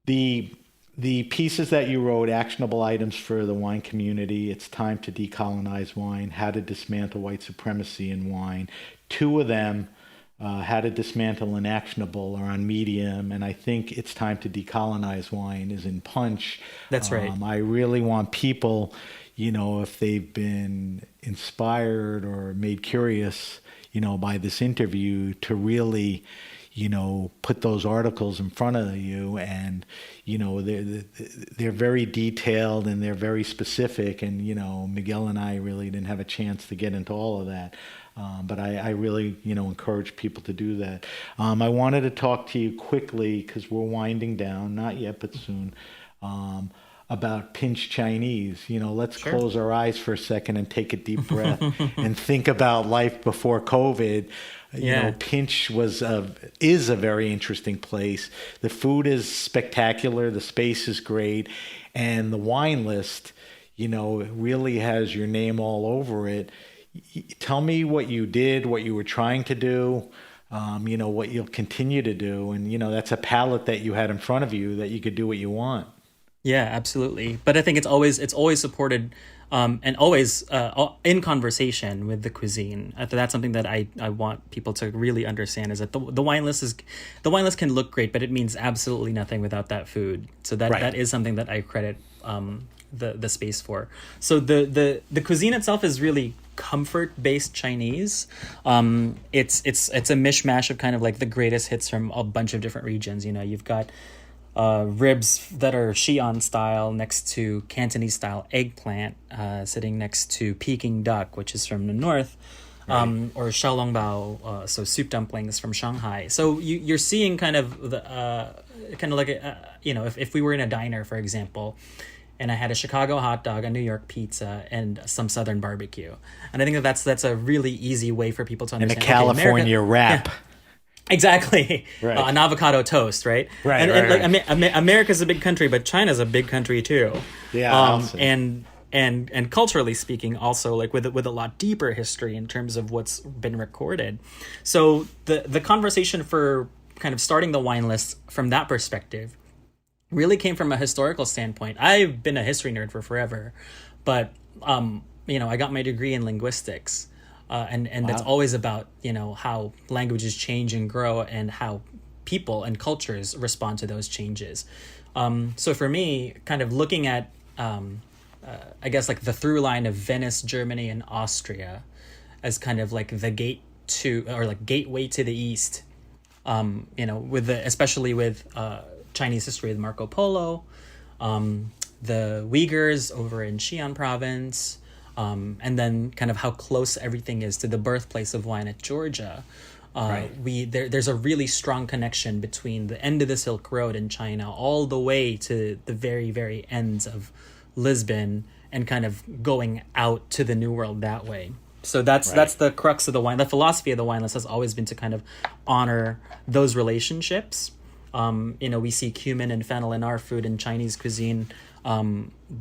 The pieces that you wrote, actionable items for the wine community, it's time to decolonize wine, how to dismantle white supremacy in wine. 2 of them, how to dismantle an actionable, are on Medium, and I think it's time to decolonize wine is in Punch. That's right. I really want people, if they've been inspired or made curious, by this interview, to really, put those articles in front of you, and they're very detailed and they're very specific, and Miguel and I really didn't have a chance to get into all of that. But I really, encourage people to do that. I wanted to talk to you quickly, because we're winding down, not yet, but soon, about Pinch Chinese. Let's close our eyes for a second and take a deep breath and think about life before COVID. Pinch is a very interesting place. The food is spectacular. The space is great. And the wine list, really has your name all over it. Tell me what you did, what you were trying to do, what you'll continue to do. And, that's a palette that you had in front of you that you could do what you want. Yeah, absolutely. But I think it's always supported and always in conversation with the cuisine. That's something that I want people to really understand, is that the wine list can look great, but it means absolutely nothing without that food. So that is something that I credit the space for. So the cuisine itself is really comfort-based Chinese. It's a mishmash of kind of like the greatest hits from a bunch of different regions. You've got ribs that are Xi'an style next to Cantonese style eggplant, sitting next to Peking duck, which is from the north, or xiaolongbao, so soup dumplings from Shanghai. So you're seeing kind of if we were in a diner, for example, and I had a Chicago hot dog, a New York pizza, and some Southern barbecue. And I think that's a really easy way for people to understand. And a California wrap. Yeah. Exactly. Right. An avocado toast, right? Right. America's a big country, but China's a big country too. Yeah. And culturally speaking, also like with a lot deeper history in terms of what's been recorded. So the conversation for kind of starting the wine list from that perspective really came from a historical standpoint. I've been a history nerd for forever, but I got my degree in linguistics. And wow. That's always about, how languages change and grow and how people and cultures respond to those changes. So for me, kind of looking at, I guess like the through line of Venice, Germany, and Austria as kind of like the gateway to the East, especially with Chinese history with Marco Polo, the Uyghurs over in Xi'an province, and then kind of how close everything is to the birthplace of wine at Georgia. There's a really strong connection between the end of the Silk Road in China all the way to the very, very ends of Lisbon and kind of going out to the New World that way. So that's the crux of the wine. The philosophy of the wine list has always been to kind of honor those relationships We see cumin and fennel in our food in Chinese cuisine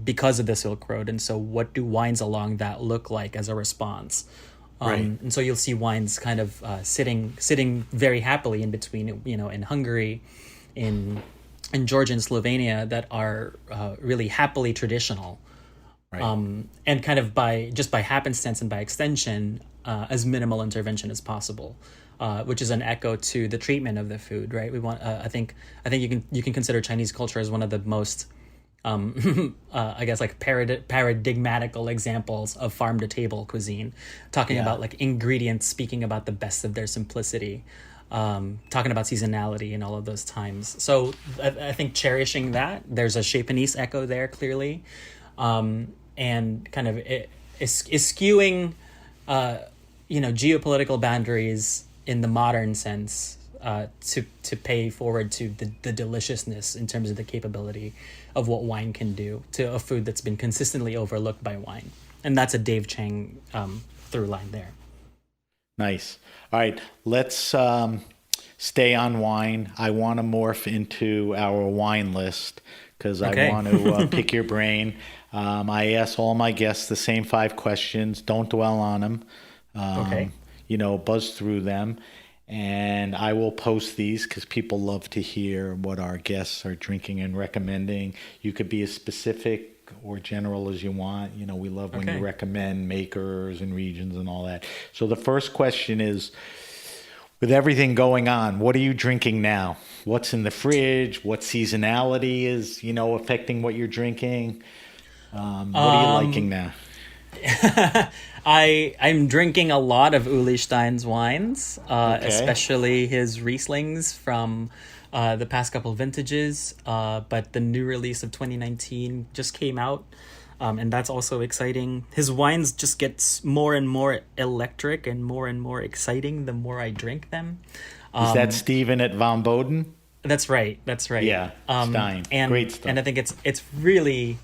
because of the Silk Road. And so what do wines along that look like as a response? Right. And so you'll see wines kind of sitting very happily in between, in Hungary, in Georgia and Slovenia, that are really happily traditional. Right. And kind of by happenstance and by extension, as minimal intervention as possible, which is an echo to the treatment of the food, right? We want, I think you can consider Chinese culture as one of the most, I guess, like paradigmatical examples of farm to table cuisine, talking about like ingredients, speaking about the best of their simplicity, talking about seasonality and all of those times. So I think cherishing that, there's a Japanese echo there clearly, and kind of is skewing, geopolitical boundaries in the modern sense, to pay forward to the deliciousness in terms of the capability of what wine can do to a food that's been consistently overlooked by wine. And that's a Dave Chang through line there. Nice. All right, let's stay on wine. I want to morph into our wine list because I want to pick your brain. I ask all my guests the same 5 questions. Don't dwell on them. Buzz through them. And I will post these because people love to hear what our guests are drinking and recommending. You could be as specific or general as you want. We love when you recommend makers and regions and all that. So the first question is, with everything going on, what are you drinking now? What's in the fridge? What seasonality is, affecting what you're drinking? What are you liking now? I'm drinking a lot of Uli Stein's wines, especially his Rieslings from the past couple of vintages. But the new release of 2019 just came out, and that's also exciting. His wines just get more and more electric and more exciting the more I drink them. Is that Steven at Von Boden? That's right. Yeah, Stein. Great stuff. And I think it's really...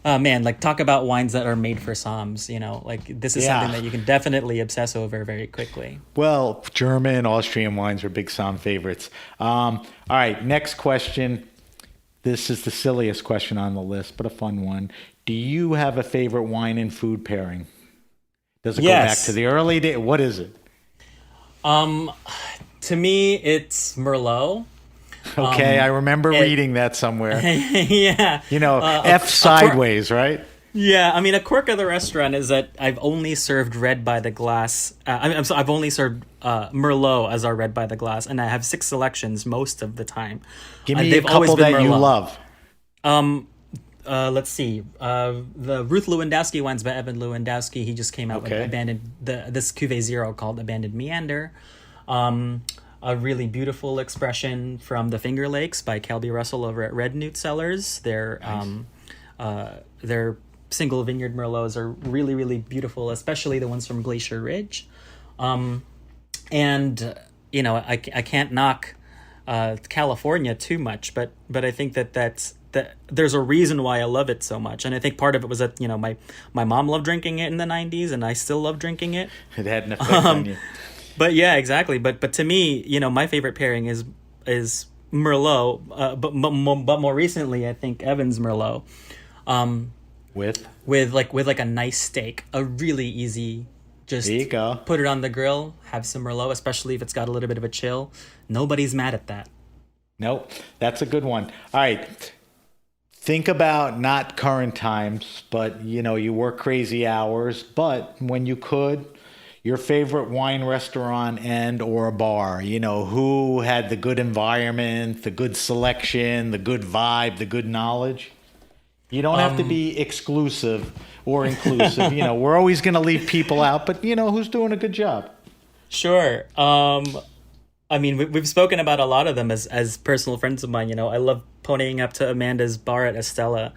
like talk about wines that are made for somms, this is something that you can definitely obsess over very quickly. Well, German, Austrian wines are big somm favorites. All right, next question. This is the silliest question on the list, but a fun one. Do you have a favorite wine and food pairing? Does it go back to the early days? What is it? To me, it's Merlot. Okay, I remember reading that somewhere. Yeah. F sideways, right? Yeah, I mean, a quirk of the restaurant is that I've only served red by the glass. I've only served Merlot as our red by the glass, and I have 6 selections most of the time. Give me a couple that you love. Let's see. The Ruth Lewandowski wines by Evan Lewandowski. He just came out with this Cuvée Zero called Abandoned Meander. A really beautiful expression from the Finger Lakes by Kelby Russell over at Red Newt Cellars. Their single vineyard Merlots are really, really beautiful, especially the ones from Glacier Ridge. I can't knock California too much, but I think that there's a reason why I love it so much. And I think part of it was that, my mom loved drinking it in the 90s, and I still love drinking it. It had an effect on you. But yeah, exactly. But to me, my favorite pairing is Merlot. But more recently, I think Evan's Merlot. With a nice steak, a really easy. Just there you go. Put it on the grill, have some Merlot, especially if it's got a little bit of a chill. Nobody's mad at that. Nope, that's a good one. All right. Think about not current times, but you work crazy hours, but when you could. Your favorite wine restaurant and or a bar, who had the good environment, the good selection, the good vibe, the good knowledge? You don't have to be exclusive or inclusive. We're always going to leave people out, but who's doing a good job? Sure. We've spoken about a lot of them as personal friends of mine. I love ponying up to Amanda's bar at Estella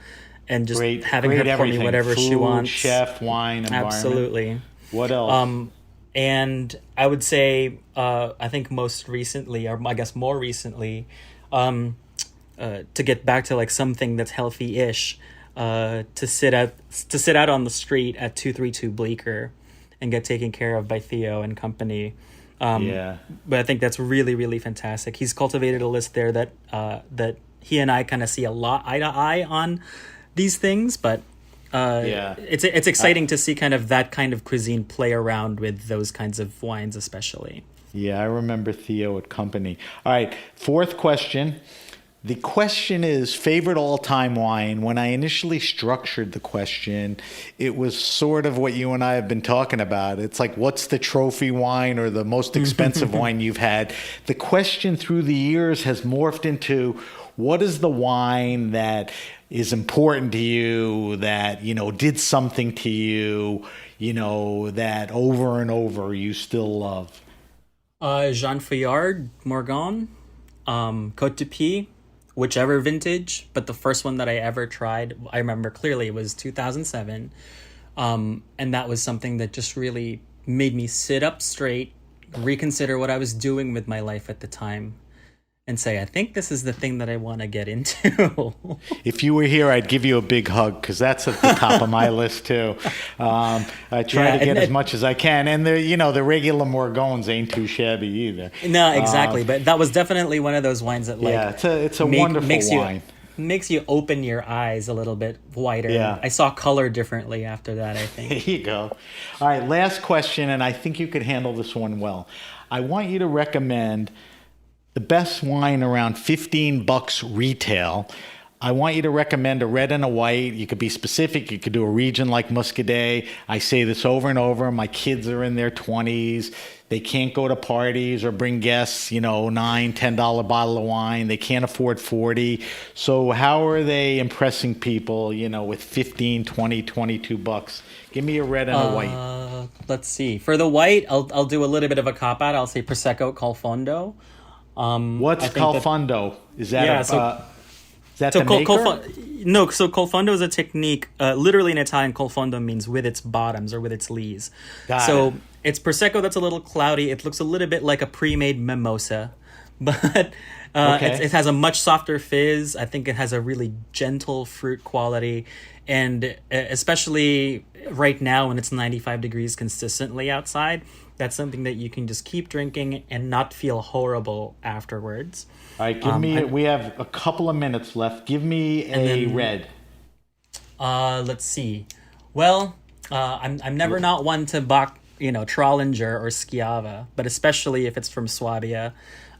and just having her pour me whatever Food, she wants. Chef, wine, environment. Absolutely. What else? And I would say, I think most recently, or I guess more recently, to get back to like something that's healthy-ish, to sit out on the street at 232 Bleecker and get taken care of by Theo and company. But I think that's really, really fantastic. He's cultivated a list there that he and I kind of see a lot eye to eye on these things, but it's exciting to see kind of that kind of cuisine play around with those kinds of wines, especially. Yeah, I remember Theo at Company. All right, fourth question. The question is favorite all-time wine. When I initially structured the question, it was sort of what you and I have been talking about. It's like, what's the trophy wine or the most expensive wine you've had? The question through the years has morphed into, what is the wine that is important to you, that, did something to you, that over and over you still love? Jean Fouillard, Morgon, Côte de Pie, whichever vintage, but the first one that I ever tried, I remember clearly, it was 2007. And that was something that just really made me sit up straight, reconsider what I was doing with my life at the time, and say, I think this is the thing that I want to get into. If you were here, I'd give you a big hug, because that's at the top of my list too. I try to get as much as I can, and the regular Morgons ain't too shabby either. No, exactly. But that was definitely one of those wines that it's a wonderful wine. Makes you open your eyes a little bit wider. Yeah. I saw color differently after that, I think. There you go. All right, last question, and I think you could handle this one well. I want you to recommend the best wine around $15 retail. I want you to recommend a red and a white. You could be specific. You could do a region like Muscadet. I say this over and over. My kids are in their 20s. They can't go to parties or bring guests, $9, $10 bottle of wine. They can't afford 40. So how are they impressing people, with 15, 20, 22 bucks? Give me a red and a white. Let's see. For the white, I'll do a little bit of a cop-out. I'll say Prosecco Colfondo. What's Colfondo? Is that is that so the maker? No, so Colfondo is a technique. Literally in Italian, Colfondo means with its bottoms or with its lees. It's Prosecco that's a little cloudy. It looks a little bit like a pre-made mimosa, but it has a much softer fizz. I think it has a really gentle fruit quality, and especially right now when it's 95 degrees consistently outside, that's something that you can just keep drinking and not feel horrible afterwards. All right, we have a couple of minutes left. Give me a red. Let's see. Well, I'm never not one to buck, Trollinger or Schiava, but especially if it's from Swabia,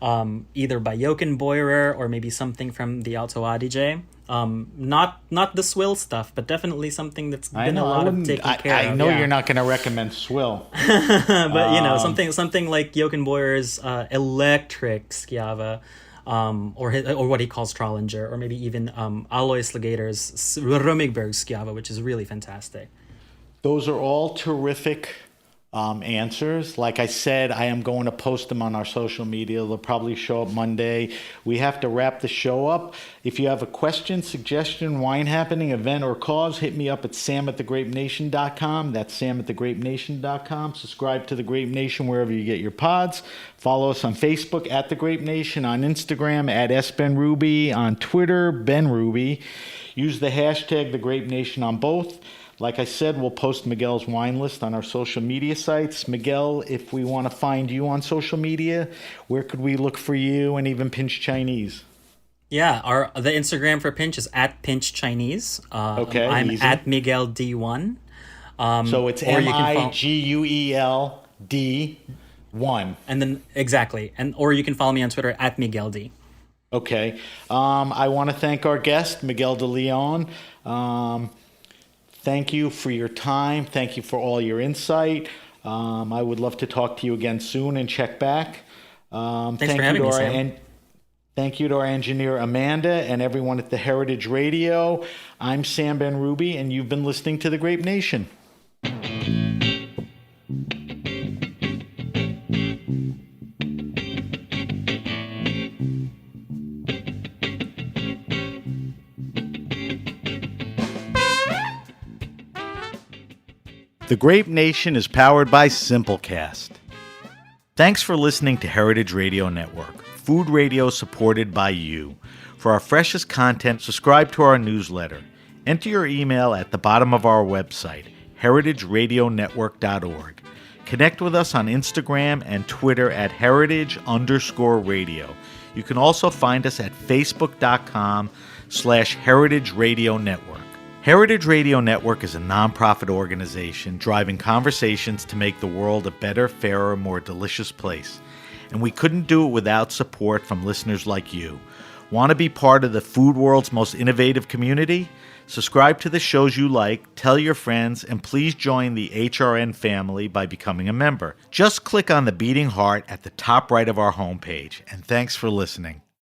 either by Jochen or maybe something from the Alto Adige. Not the swill stuff, but definitely something that's been a lot of taken care of. I know you're not going to recommend swill, but something like Jochen Boyer's electric Schiava, or what he calls Trollinger, or maybe even Alois Legator's Romigberg Schiava, which is really fantastic. Those are all terrific answers. Like I said, I am going to post them on our social media. They'll probably show up Monday. We have to wrap the show up. If you have a question, suggestion, wine happening, event, or cause, hit me up at sam@thegrapenation.com. That's sam@thegrapenation.com. Subscribe to The Grape Nation wherever you get your pods. Follow us on Facebook at The Grape Nation, on Instagram at SBenRuby, on Twitter, BenRuby. Use the hashtag The Grape Nation on both. Like I said, we'll post Miguel's wine list on our social media sites. Miguel, if we want to find you on social media, where could we look for you and even Pinch Chinese? Yeah, the Instagram for Pinch is at Pinch Chinese. Okay, I'm easy. at Miguel D1. So it's MIGUELD1. And then exactly, or you can follow me on Twitter at Miguel D. Okay. I want to thank our guest, Miguel de Leon. Thank you for your time. Thank you for all your insight. I would love to talk to you again soon and check back. Thanks for having me, Sam. Thank you to our engineer, Amanda, and everyone at the Heritage Radio. I'm Sam Ben-Ruby, and you've been listening to The Grape Nation. The Grape Nation is powered by Simplecast. Thanks for listening to Heritage Radio Network, food radio supported by you. For our freshest content, subscribe to our newsletter. Enter your email at the bottom of our website, heritageradionetwork.org. Connect with us on Instagram and Twitter at heritage_radio. You can also find us at facebook.com/Heritage Radio Network. Heritage Radio Network is a nonprofit organization driving conversations to make the world a better, fairer, more delicious place. And we couldn't do it without support from listeners like you. Want to be part of the food world's most innovative community? Subscribe to the shows you like, tell your friends, and please join the HRN family by becoming a member. Just click on the beating heart at the top right of our homepage. And thanks for listening.